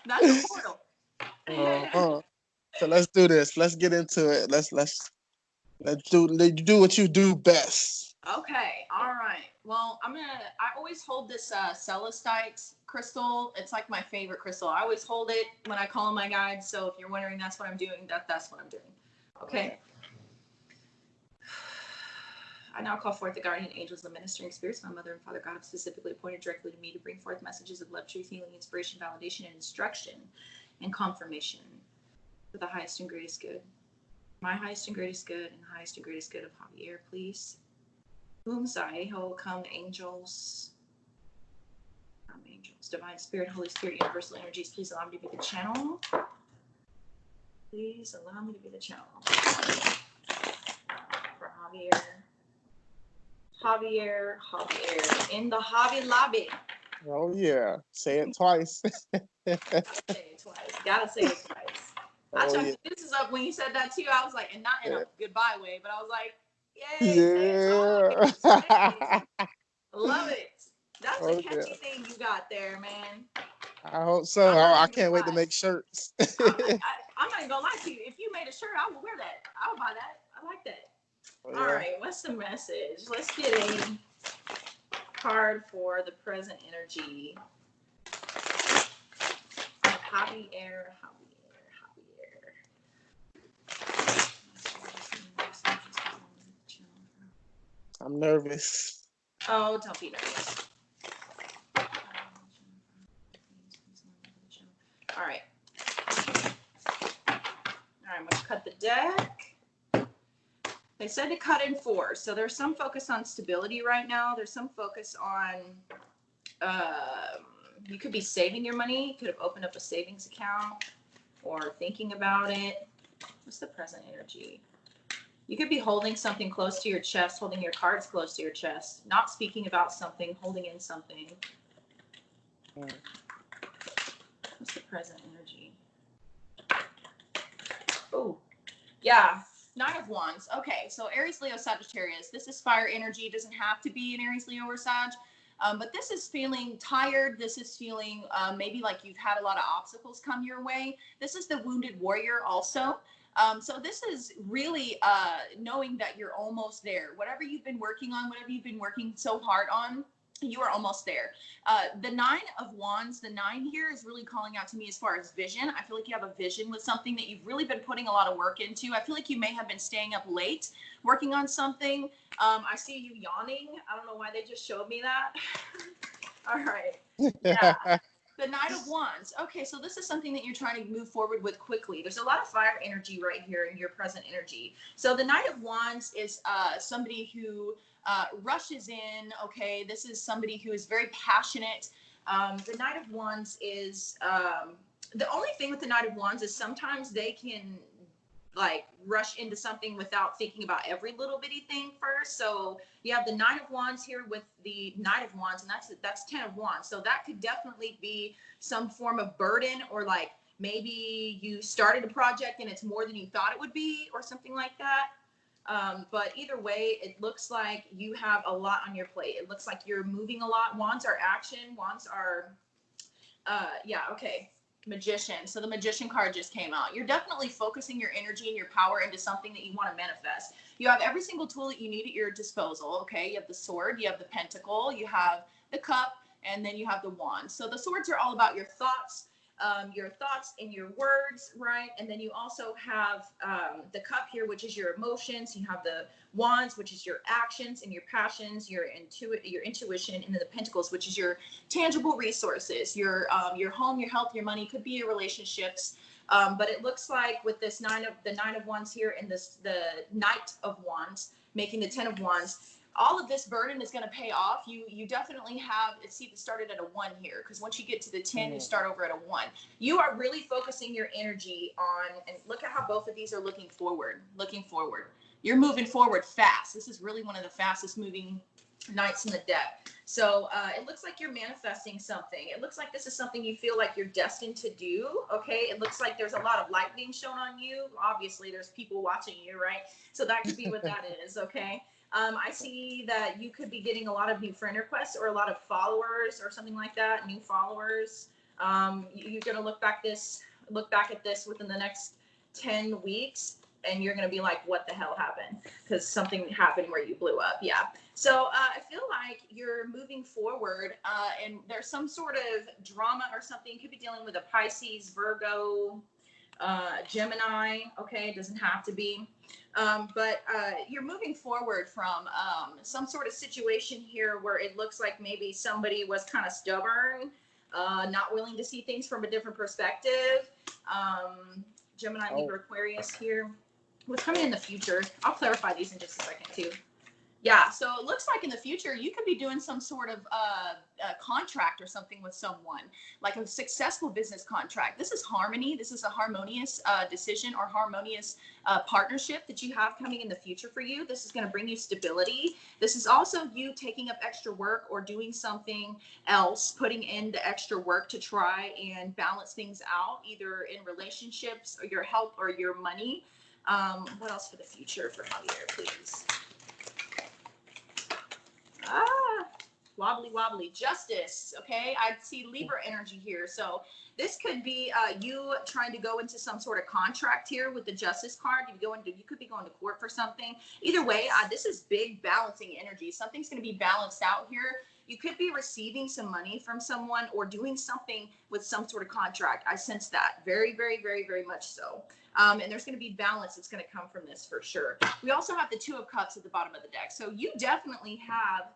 That's a portal. So let's do this. Let's get into it. Let's do what you do best. Okay. All right. Well, I always hold this celestite crystal. It's like my favorite crystal. I always hold it when I call on my guides. So if you're wondering, that's what I'm doing. That's what I'm doing. Okay. I now call forth the guardian angels and ministering spirits, my mother and father God, have specifically appointed directly to me to bring forth messages of love, truth, healing, inspiration, validation, and instruction, and confirmation for the highest and greatest good. My highest and greatest good, and highest and greatest good of Javier, please. Come angels. Come angels. Divine Spirit, Holy Spirit, universal energies, please allow me to be the channel. Please allow me to be the channel. For Javier. Javier, in the Hobby Lobby. Oh yeah, say it twice. Say it twice. Gotta say it twice. I chucked this is up when you said that too. I was like, and not in a goodbye way, but I was like, yay, say it twice. Love it. That's a catchy thing you got there, man. I hope so. I can't wait to make shirts. I'm not even gonna lie to you. If you made a shirt, I will wear that. I would buy that. I like that. All right, what's the message? Let's get a card for the present energy. Javier. I'm nervous. Oh, don't be nervous. All right. I'm going to cut the deck. They said to cut in 4. So there's some focus on stability right now. There's some focus on, you could be saving your money. You could have opened up a savings account or thinking about it. What's the present energy? You could be holding something close to your chest, holding your cards close to your chest, not speaking about something, holding in something. What's the present energy? Oh, yeah. Nine of Wands. Okay, so Aries, Leo, Sagittarius. This is fire energy. It doesn't have to be an Aries, Leo, or Sag. But this is feeling tired. This is feeling maybe like you've had a lot of obstacles come your way. This is the wounded warrior also. So this is really knowing that you're almost there. Whatever you've been working on, whatever you've been working so hard on, you are almost there. The Nine of Wands, the nine here is really calling out to me as far as vision. I feel like you have a vision with something that you've really been putting a lot of work into. I feel like you may have been staying up late working on something. I see you yawning. I don't know why they just showed me that. All right. Yeah. The Knight of Wands. Okay, so this is something that you're trying to move forward with quickly. There's a lot of fire energy right here in your present energy. So the Knight of Wands is somebody who rushes in. Okay, this is somebody who is very passionate. The Knight of Wands is the only thing with the Knight of Wands is sometimes they can like rush into something without thinking about every little bitty thing first. So you have the Nine of Wands here with the Knight of Wands, and that's 10 of Wands. So that could definitely be some form of burden, or like maybe you started a project and it's more than you thought it would be, or something like that. But either way, it looks like you have a lot on your plate. It looks like you're moving a lot. Wands are action. Wands are, yeah, okay. Magician. So the Magician card just came out. You're definitely focusing your energy and your power into something that you want to manifest. You have every single tool that you need at your disposal. Okay. You have the sword, you have the pentacle, you have the cup, and then you have the wand. So the swords are all about your thoughts and your words, right? And then you also have the cup here, which is your emotions. You have the wands, which is your actions and your passions, your intuition, and then the pentacles, which is your tangible resources, your home, your health, your money. Could be your relationships. But it looks like with this nine of wands here and the Knight of Wands making the 10 of Wands, all of this burden is going to pay off. You definitely have, see, it started at a 1 here, because once you get to the 10, you start over at a 1. You are really focusing your energy on, and look at how both of these are looking forward. You're moving forward fast. This is really one of the fastest moving knights in the deck. So it looks like you're manifesting something. It looks like this is something you feel like you're destined to do. Okay. It looks like there's a lot of light being shown on you. Obviously, there's people watching you, right? So that could be what that is. Okay. I see that you could be getting a lot of new friend requests or a lot of followers or something like that, new followers. You're going to look back at this within the next 10 weeks, and you're going to be like, what the hell happened? Because something happened where you blew up. Yeah. So I feel like you're moving forward, and there's some sort of drama or something. You could be dealing with a Pisces, Virgo, Gemini. Okay. It doesn't have to be. But you're moving forward from some sort of situation here where it looks like maybe somebody was kind of stubborn, not willing to see things from a different perspective. Gemini, Libra, Aquarius here. What's coming in the future? I'll clarify these in just a second too. Yeah, so it looks like in the future you could be doing some sort of contract or something with someone, like a successful business contract. This is harmony. This is a harmonious decision or harmonious partnership that you have coming in the future for you. This is going to bring you stability. This is also you taking up extra work or doing something else, putting in the extra work to try and balance things out, either in relationships or your health or your money. What else for the future for Javier, please? Wobbly Justice. Okay, I see Libra energy here, so this could be you trying to go into some sort of contract here with the Justice card. You could be going to court for something. Either way, this is big balancing energy. Something's going to be balanced out here. You could be receiving some money from someone or doing something with some sort of contract. I sense that very, very, very, very much so. And there's going to be balance that's going to come from this for sure. We also have the Two of Cups at the bottom of the deck. So you definitely have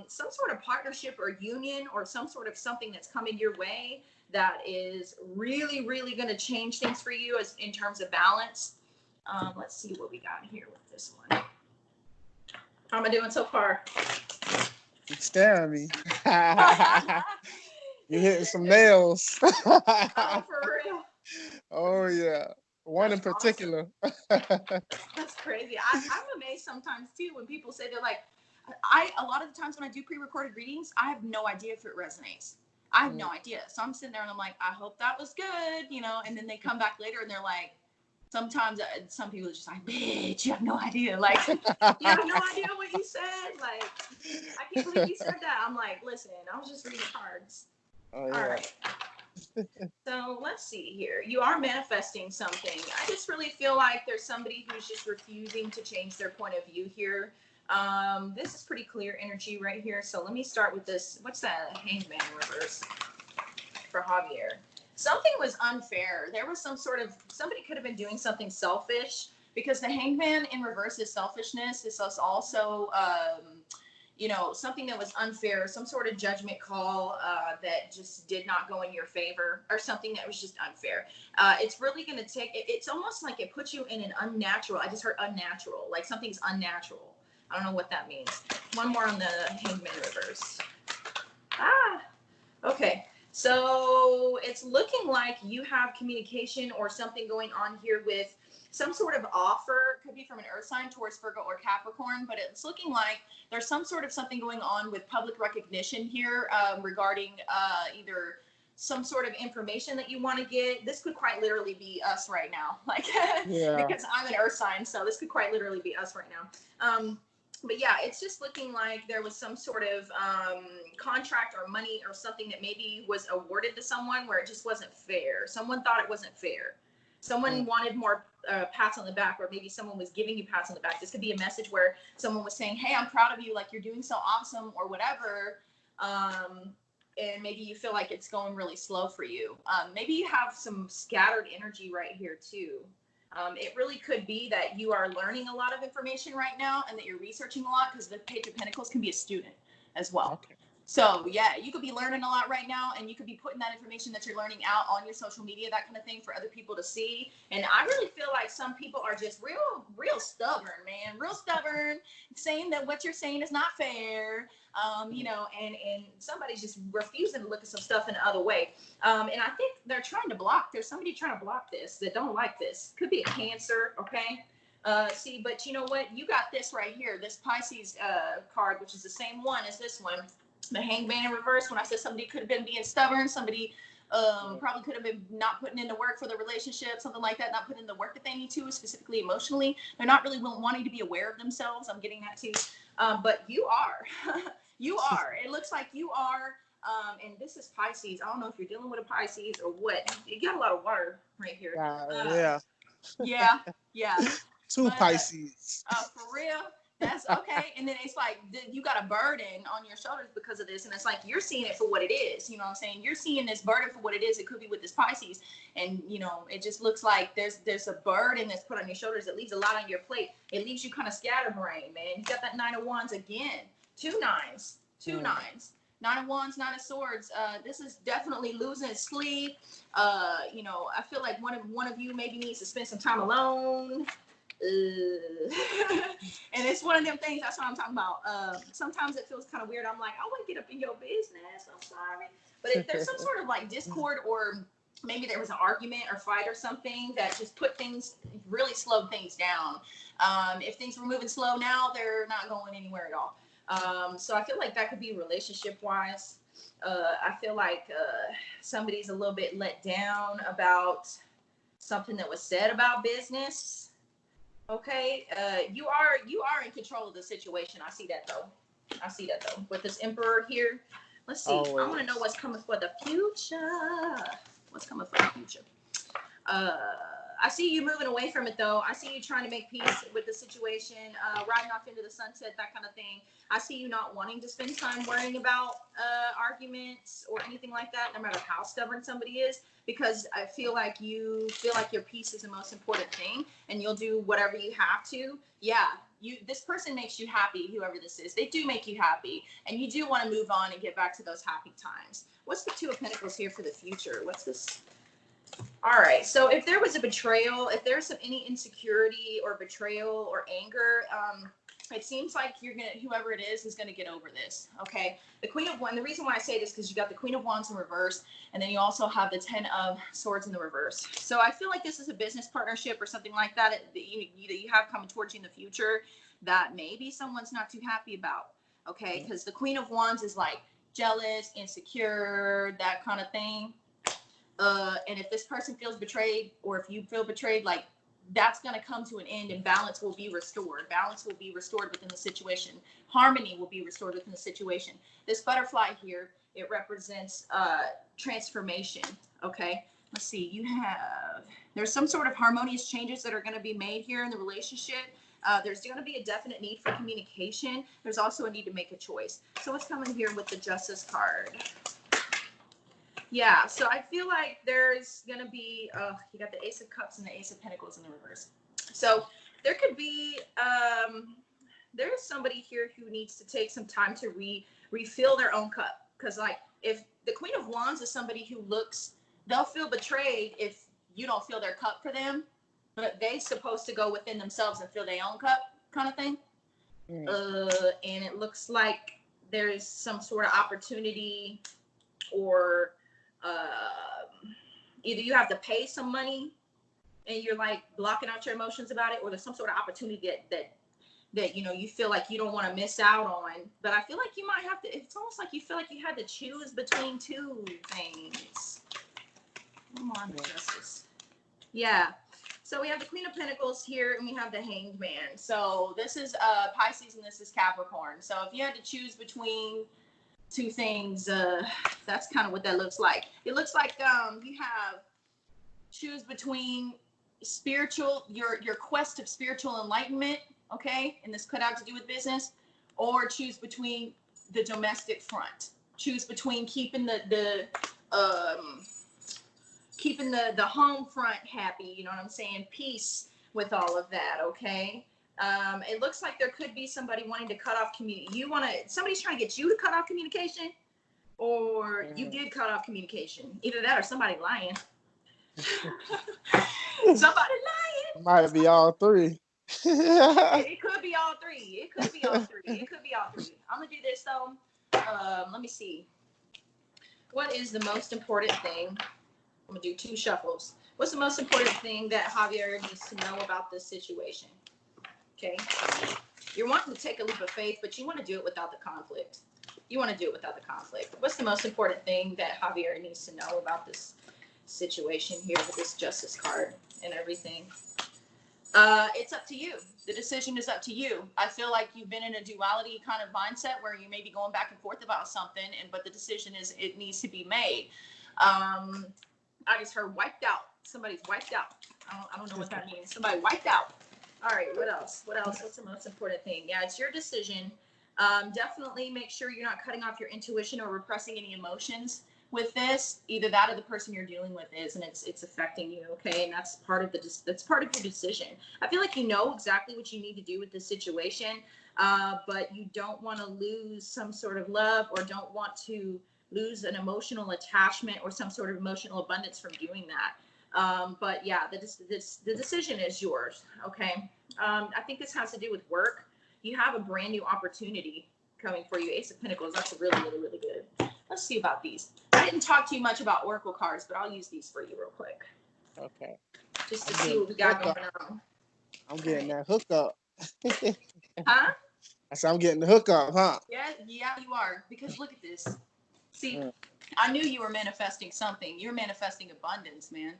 some sort of partnership or union or some sort of something that's coming your way that is really, really going to change things for you as in terms of balance. Let's see what we got here with this one. How am I doing so far? You're staring me. You're hitting some nails. Oh, for real? Oh, yeah. One in particular. Awesome. That's crazy. I'm amazed sometimes, too, when people say they're like, a lot of the times when I do pre-recorded readings, I have no idea if it resonates. I have no idea. So I'm sitting there and I'm like, I hope that was good, and then they come back later and they're like, Sometimes some people are just like, bitch, you have no idea. Like, you have no idea what you said. Like, I can't believe you said that. I'm like, listen, I was just reading cards. Oh All yeah. right. So let's see here. You are manifesting something. I just really feel like there's somebody who's just refusing to change their point of view here. This is pretty clear energy right here. So let me start with this. What's that? Hangman reverse for Javier. Something was unfair. There was somebody could have been doing something selfish, because the hangman in reverse is selfishness. This is also, something that was unfair, some sort of judgment call that just did not go in your favor, or something that was just unfair. It's really going to it's almost like it puts you in an unnatural, I just heard unnatural, like something's unnatural. I don't know what that means. One more on the hangman reverse. Okay. So it's looking like you have communication or something going on here with some sort of offer. Could be from an earth sign towards Virgo or Capricorn, but it's looking like there's some sort of something going on with public recognition here regarding either some sort of information that you want to get. This could quite literally be us right now, like Yeah. because I'm an earth sign, so this could quite literally be us right now. But yeah, it's just looking like there was some sort of contract or money or something that maybe was awarded to someone where it just wasn't fair. Someone thought it wasn't fair. Someone wanted more pats on the back, or maybe someone was giving you pats on the back. This could be a message where someone was saying, hey, I'm proud of you, like you're doing so awesome or whatever. And maybe you feel like it's going really slow for you. Maybe you have some scattered energy right here too. It really could be that you are learning a lot of information right now and that you're researching a lot, because the Page of Pentacles can be a student as well. Okay. So yeah, you could be learning a lot right now, and you could be putting that information that you're learning out on your social media, that kind of thing, for other people to see. And I really feel like some people are just real stubborn, man, real stubborn, saying that what you're saying is not fair. And somebody's just refusing to look at some stuff in the other way. And I think there's somebody trying to block this, that don't like this. Could be a Cancer, okay? But you know what? You got this right here, this Pisces card, which is the same one as this one. The hangman in reverse. When I said somebody could have been being stubborn, somebody probably could have been not putting in the work for the relationship, something like that, not putting in the work that they need to, specifically emotionally. They're not really wanting to be aware of themselves. I'm getting that too. But you are. You are. It looks like you are. And this is Pisces. I don't know if you're dealing with a Pisces or what. You got a lot of water right here. Yeah. Yeah. Two But, Pisces. for real. That's okay. And then it's like you got a burden on your shoulders because of this. And it's like you're seeing it for what it is. You know what I'm saying? You're seeing this burden for what it is. It could be with this Pisces. And, it just looks like there's a burden that's put on your shoulders. It leaves a lot on your plate. It leaves you kind of scatterbrained, man. You got that 9 of Wands again. Two nines. Nine of Wands, Nine of Swords. This is definitely losing sleep. I feel like one of you maybe needs to spend some time alone. And it's one of them things. That's what I'm talking about. Sometimes it feels kind of weird. I'm like, I wouldn't get up in your business. I'm sorry, but if there's some sort of like discord, or maybe there was an argument or fight or something that just really slowed things down. If things were moving slow now, they're not going anywhere at all. So I feel like that could be relationship wise. I feel like somebody's a little bit let down about something that was said about business. Okay, you are in control of the situation. I see that though. With this Emperor here, let's see. Always. I want to know what's coming for the future. What's coming for the future? I see you moving away from it though. I see you trying to make peace with the situation, riding off into the sunset, that kind of thing. I see you not wanting to spend time worrying about arguments or anything like that, no matter how stubborn somebody is, because I feel like you feel like your peace is the most important thing, and you'll do whatever you have to. Yeah, this person makes you happy, whoever this is. They do make you happy, and you do want to move on and get back to those happy times. What's the Two of Pentacles here for the future? What's this? All right, so if there was a betrayal, if there's any insecurity or betrayal or anger, it seems like whoever it is gonna get over this. Okay, the Queen of Wands. The reason why I say this is because you got the Queen of Wands in reverse, and then you also have the Ten of Swords in the reverse. So I feel like this is a business partnership or something like that that you have coming towards you in the future that maybe someone's not too happy about. Okay, because the Queen of Wands is like jealous, insecure, that kind of thing. And if this person feels betrayed, or if you feel betrayed, like that's going to come to an end, and balance will be restored. Balance will be restored within the situation. Harmony will be restored within the situation. This butterfly here, it represents transformation. Okay. Let's see. There's some sort of harmonious changes that are going to be made here in the relationship. There's going to be a definite need for communication. There's also a need to make a choice. So what's coming here with the Justice card? Yeah, so I feel like there's going to be, you got the Ace of Cups and the Ace of Pentacles in the reverse. So there could be, there's somebody here who needs to take some time to refill their own cup. Because like, if the Queen of Wands is somebody who they'll feel betrayed if you don't fill their cup for them, but they supposed to go within themselves and fill their own cup kind of thing. And it looks like there's some sort of opportunity, or either you have to pay some money and you're like blocking out your emotions about it, or there's some sort of opportunity that you know, you feel like you don't want to miss out on. But I feel like you might have to, it's almost like you feel like you had to choose between two things. Come on, Justice. Yeah. So we have the Queen of Pentacles here, and we have the Hanged Man. So this is Pisces and this is Capricorn. So if you had to choose between two things, that's kind of what that looks like. It looks like you have choose between your quest of spiritual enlightenment, okay, and this could have to do with business, or choose between the domestic front. Choose between keeping the home front happy, you know what I'm saying? Peace with all of that, okay? It looks like there could be somebody wanting to cut off somebody's trying to get you to cut off communication, or you did cut off communication. Either that or somebody lying. Somebody lying. Might be all three. It could be all three. It could be all three. I'm gonna do this though. Let me see. What is the most important thing? I'm gonna do 2 shuffles. What's the most important thing that Javier needs to know about this situation? Okay. You're wanting to take a leap of faith, but you want to do it without the conflict. What's the most important thing that Javier needs to know about this situation here with this Justice card and everything? It's up to you. The decision is up to you. I feel like you've been in a duality kind of mindset where you may be going back and forth about something, but the decision is it needs to be made. I just heard wiped out. Somebody's wiped out. I don't know what that means. Somebody wiped out. All right, what else? What's the most important thing? Yeah, it's your decision. Definitely make sure you're not cutting off your intuition or repressing any emotions with this. Either that or the person you're dealing with is, and it's affecting you, okay? And that's part of your decision. I feel like you know exactly what you need to do with this situation, but you don't want to lose some sort of love, or don't want to lose an emotional attachment or some sort of emotional abundance from doing that. But yeah, the decision is yours, okay? I think this has to do with work. You have a brand new opportunity coming for you. Ace of Pentacles, that's really, really, really good. Let's see about these. I didn't talk too much about Oracle cards, but I'll use these for you real quick. Okay. Just to see what we got going on. I'm getting that hookup. Huh? I said I'm getting the hookup, huh? Yeah, you are. Because look at this. See, I knew you were manifesting something. You're manifesting abundance, man.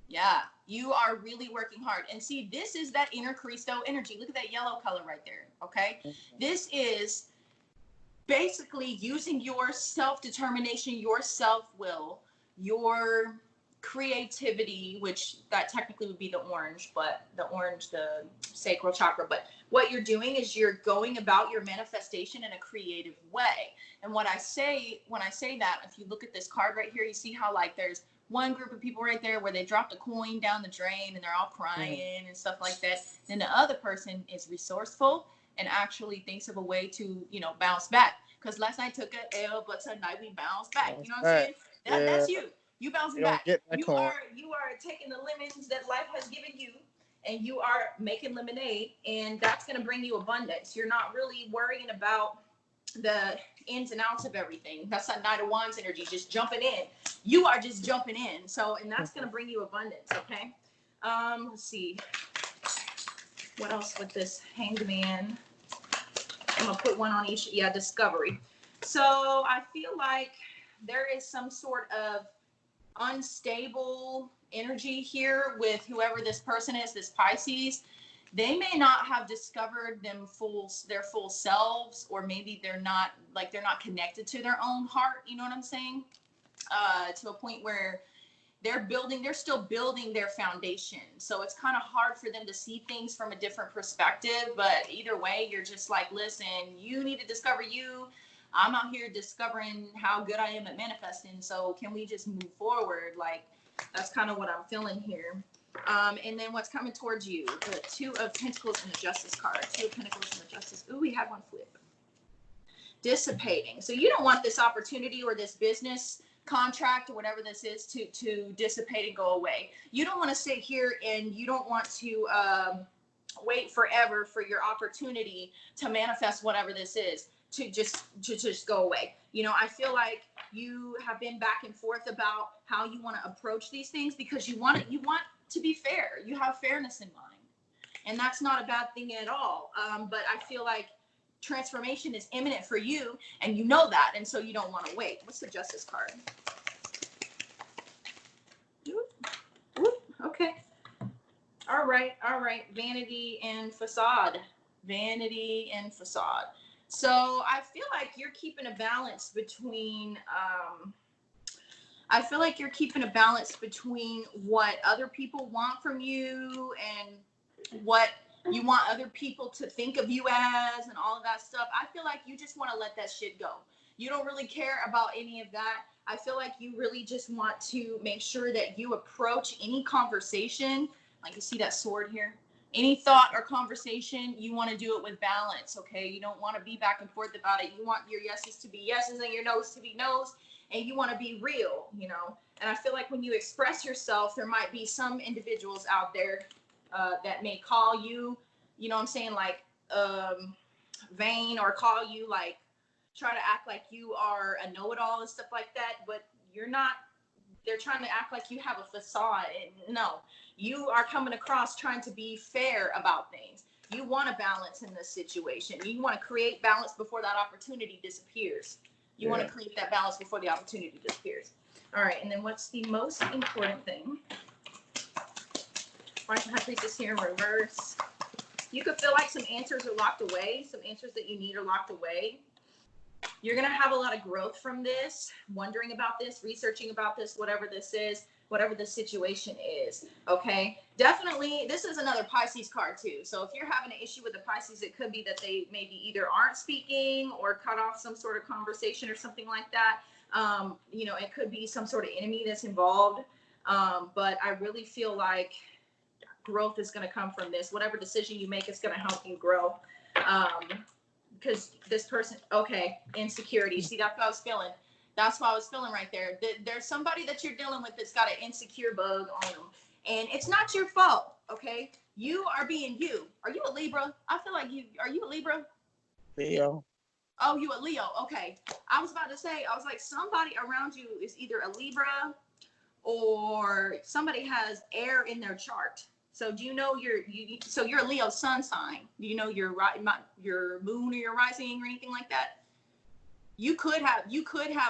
Yeah, you are really working hard. And see, this is that inner Cristo energy. Look at that yellow color right there, okay? This is basically using your self-determination, your self-will, your creativity, which that technically would be the orange, the sacral chakra. But what you're doing is you're going about your manifestation in a creative way. And when I say that, if you look at this card right here, you see how like there's one group of people right there where they dropped a coin down the drain and they're all crying and stuff like that. Then the other person is resourceful and actually thinks of a way to, bounce back. Because last night took an L, but tonight we bounce back. You know what I'm saying? That's you. You bouncing back. You are taking the lemons that life has given you, and you are making lemonade, and that's going to bring you abundance. You're not really worrying about the ins and outs of everything. That's that Knight of Wands energy, just jumping in. You are just jumping in. And that's going to bring you abundance, okay? Let's see. What else with this Hanged Man? I'm going to put one on each. Yeah, discovery. So I feel like there is some sort of unstable energy here with whoever this person is, this Pisces. They may not have discovered their full selves, or maybe they're not connected to their own heart. You know what I'm saying? To a point where they're still building their foundation. So it's kind of hard for them to see things from a different perspective. But either way, you're just like, listen, you need to discover you. I'm out here discovering how good I am at manifesting. So can we just move forward? Like, that's kind of what I'm feeling here. And then what's coming towards you? The Two of Pentacles and the Justice card. Two of Pentacles and the Justice. Ooh, we had one flip. Dissipating. So you don't want this opportunity or this business contract or whatever this is to dissipate and go away. You don't want to sit here and you don't want to wait forever for your opportunity to manifest whatever this is to just go away. You know, I feel like you have been back and forth about how you want to approach these things because you want to be fair. You have fairness in mind, and that's not a bad thing at all. But I feel like transformation is imminent for you, and you know that, and so you don't want to wait. What's the Justice card? Okay. All right. Vanity and facade. Vanity and facade. So I feel like you're keeping a balance between what other people want from you and what you want other people to think of you as and all of that stuff. I feel like you just want to let that shit go. You don't really care about any of that. I feel like you really just want to make sure that you approach any conversation, like you see that sword here, any thought or conversation, you want to do it with balance, okay? You don't want to be back and forth about it. You want your yeses to be yeses and your no's to be no's, and you want to be real, you know? And I feel like when you express yourself, there might be some individuals out there that may call you, you know what I'm saying, like vain, or call you like, try to act like you are a know-it-all and stuff like that, but you're not. They're trying to act like you have a facade. No, you are coming across trying to be fair about things. You want a balance in this situation. You want to create balance before that opportunity disappears. You want to create that balance before the opportunity disappears. All right, and then what's the most important thing? High Priestess here in reverse. You could feel like some answers are locked away. Some answers that you need are locked away. You're going to have a lot of growth from this, wondering about this, researching about this, whatever this is, whatever the situation is. Okay. Definitely. This is another Pisces card too. So if you're having an issue with the Pisces, it could be that they maybe either aren't speaking or cut off some sort of conversation or something like that. You know, it could be some sort of enemy that's involved. But I really feel like growth is going to come from this. Whatever decision you make is going to help you grow. Because this person, okay, insecurity. See, that's what I was feeling. That's what I was feeling right there. There's somebody that you're dealing with that's got an insecure bug on them. And it's not your fault, okay? You are being you. Are you a Libra? I feel like are you a Libra? Leo. Oh, you a Leo. Okay. I was about to say, I was like, somebody around you is either a Libra or somebody has air in their chart. So do you know so you're a Leo sun sign? Do you know your moon or your rising or anything like that? You could have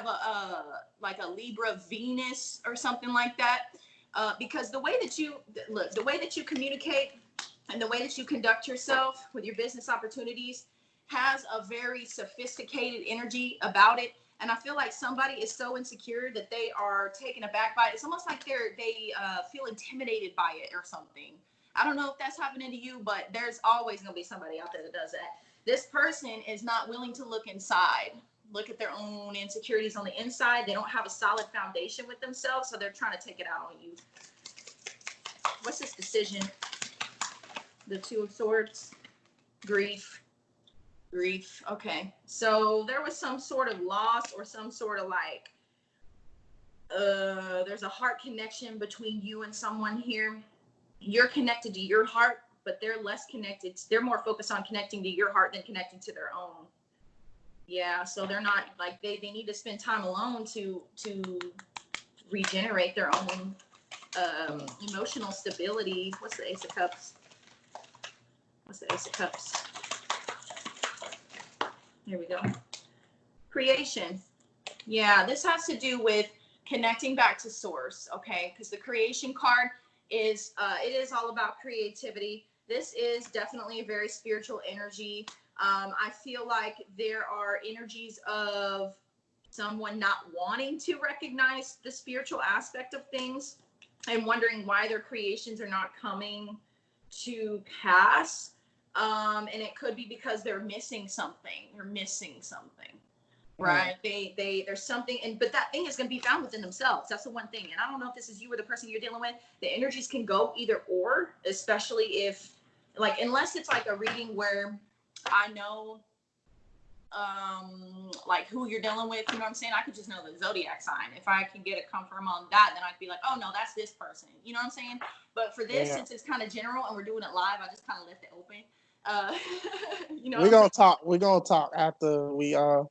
a Libra Venus or something like that, because the way that you communicate and the way that you conduct yourself with your business opportunities has a very sophisticated energy about it. And I feel like somebody is so insecure that they are taken aback by it. It's almost like they feel intimidated by it or something. I don't know if that's happening to you, but there's always going to be somebody out there that does that. This person is not willing to look inside, look at their own insecurities on the inside. They don't have a solid foundation with themselves, so they're trying to take it out on you. What's this decision? The Two of Swords. Grief. Okay, so there was some sort of loss or some sort of like there's a heart connection between you and someone here. You're connected to your heart, but they're less connected. They're more focused on connecting to your heart than connecting to their own. Yeah, so they're not like they need to spend time alone to regenerate their own emotional stability. What's the Ace of Cups? Here we go. Creation. Yeah, this has to do with connecting back to source, okay? Because the creation card is it is all about creativity. This is definitely a very spiritual energy. I feel like there are energies of someone not wanting to recognize the spiritual aspect of things and wondering why their creations are not coming to pass. And it could be because they're missing something. They're missing something, right? There's something, but that thing is going to be found within themselves. That's the one thing. And I don't know if this is you or the person you're dealing with. The energies can go either or, especially if, like, unless it's like a reading where I know like who you're dealing with, you know what I'm saying? I could just know the zodiac sign. If I can get a confirm on that, then I'd be like, oh no, that's this person, you know what I'm saying? But for this, since it's kind of general and we're doing it live, I just kind of left it open. You know, we're gonna talk after we I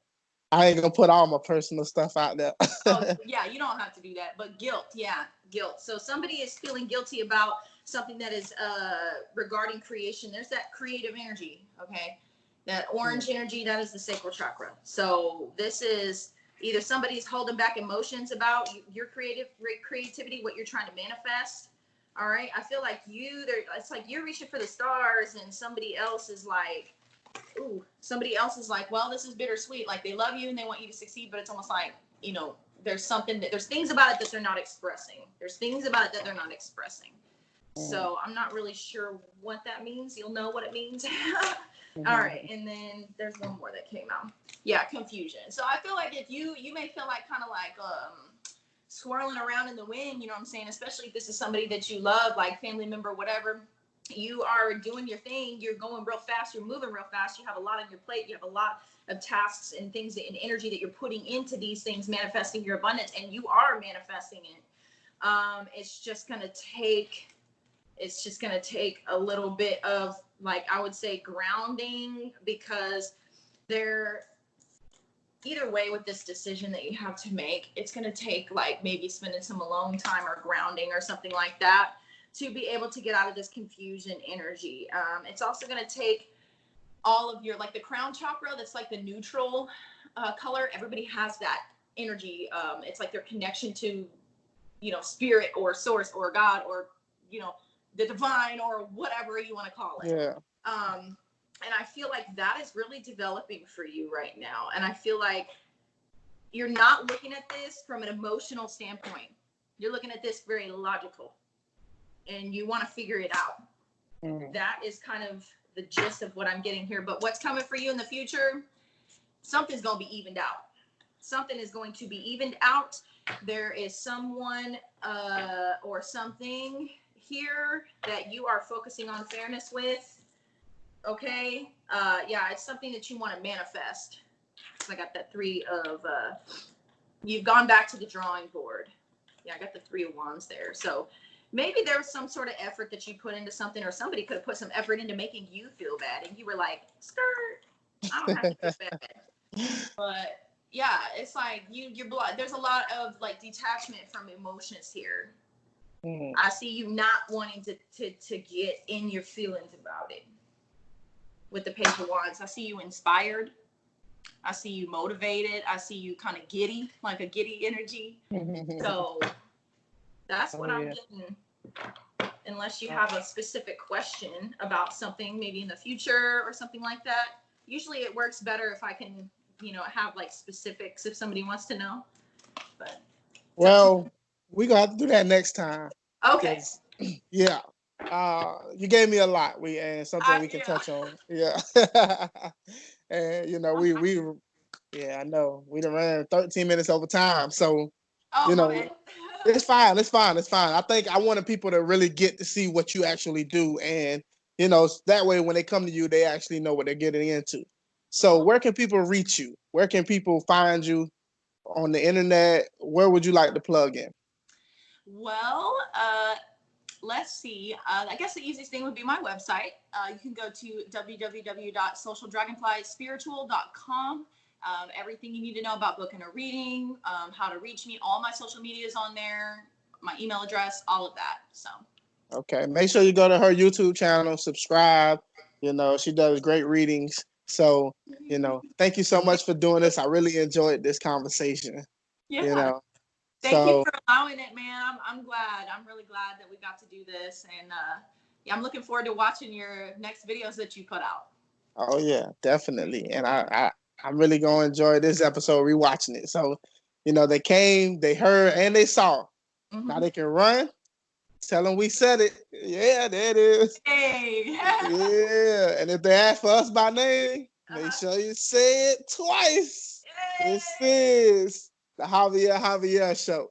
ain't gonna put all my personal stuff out there. Oh yeah, you don't have to do that, but guilt, guilt. So somebody is feeling guilty about something that is regarding creation. There's that creative energy, okay? That orange energy, that is the sacral chakra. So this is either somebody's holding back emotions about your creativity, what you're trying to manifest. All right. I feel like it's like you're reaching for the stars and somebody else is like, well, this is bittersweet. Like they love you and they want you to succeed, but it's almost like, you know, there's things about it that they're not expressing. There's things about it that they're not expressing. So I'm not really sure what that means. You'll know what it means. All right, and then there's one more that came out. Yeah, confusion. So I feel like if you may feel like kind of like swirling around in the wind, you know what I'm saying? Especially if this is somebody that you love, like family member, whatever. You are doing your thing. You're going real fast. You're moving real fast. You have a lot on your plate. You have a lot of tasks and things and energy that you're putting into these things, manifesting your abundance, and you are manifesting it. It's just gonna take a little bit of, like, I would say grounding, because either way with this decision that you have to make, it's going to take like maybe spending some alone time or grounding or something like that to be able to get out of this confusion energy. It's also going to take all of your, like the crown chakra, that's like the neutral color. Everybody has that energy. It's like their connection to, you know, spirit or source or God or, you know, the divine or whatever you want to call it. Yeah. And I feel like that is really developing for you right now. And I feel like you're not looking at this from an emotional standpoint. You're looking at this very logical, and you want to figure it out. That is kind of the gist of what I'm getting here. But what's coming for you in the future? Something's going to be evened out. Something is going to be evened out. There is someone or something here that you are focusing on fairness with. Okay. Yeah, it's something that you want to manifest. So I got that 3 of you've gone back to the drawing board. Yeah, I got the 3 of wands there. So maybe there was some sort of effort that you put into something, or somebody could have put some effort into making you feel bad, and you were like, skirt, I don't have to feel bad. But yeah, it's like your blood. There's a lot of like detachment from emotions here. I see you not wanting to get in your feelings about it. With the Page of Wands, I see you inspired. I see you motivated. I see you kind of giddy, like a giddy energy. So that's what I'm getting. Unless you have a specific question about something, maybe in the future or something like that. Usually it works better if I can, you know, have like specifics if somebody wants to know. But well, we're gonna have to do that next time. Okay. Yeah. You gave me a lot. And something we can touch on. Yeah. And you know, I know we done ran 13 minutes over time. So you know, it's fine. I think I wanted people to really get to see what you actually do, and you know, that way when they come to you, they actually know what they're getting into. So where can people reach you? Where can people find you on the internet? Where would you like to plug in? Well, let's see. I guess the easiest thing would be my website. You can go to www.socialdragonflyspiritual.com. Everything you need to know about booking a reading, how to reach me, all my social media is on there, my email address, all of that. So. Okay. Make sure you go to her YouTube channel, subscribe. You know, she does great readings. So, you know, thank you so much for doing this. I really enjoyed this conversation. Yeah. You know. Thank you So, for allowing it, man. I'm glad. I'm really glad that we got to do this, and yeah, I'm looking forward to watching your next videos that you put out. oh yeah, definitely. And I'm really gonna enjoy this episode rewatching it. So, they came, they heard, and they saw. Now they can run. Tell them we said it. Yeah, there it is. Hey. Yeah, and if they ask for us by name, make sure you say it twice. Yay. This is the Javier Javier Show.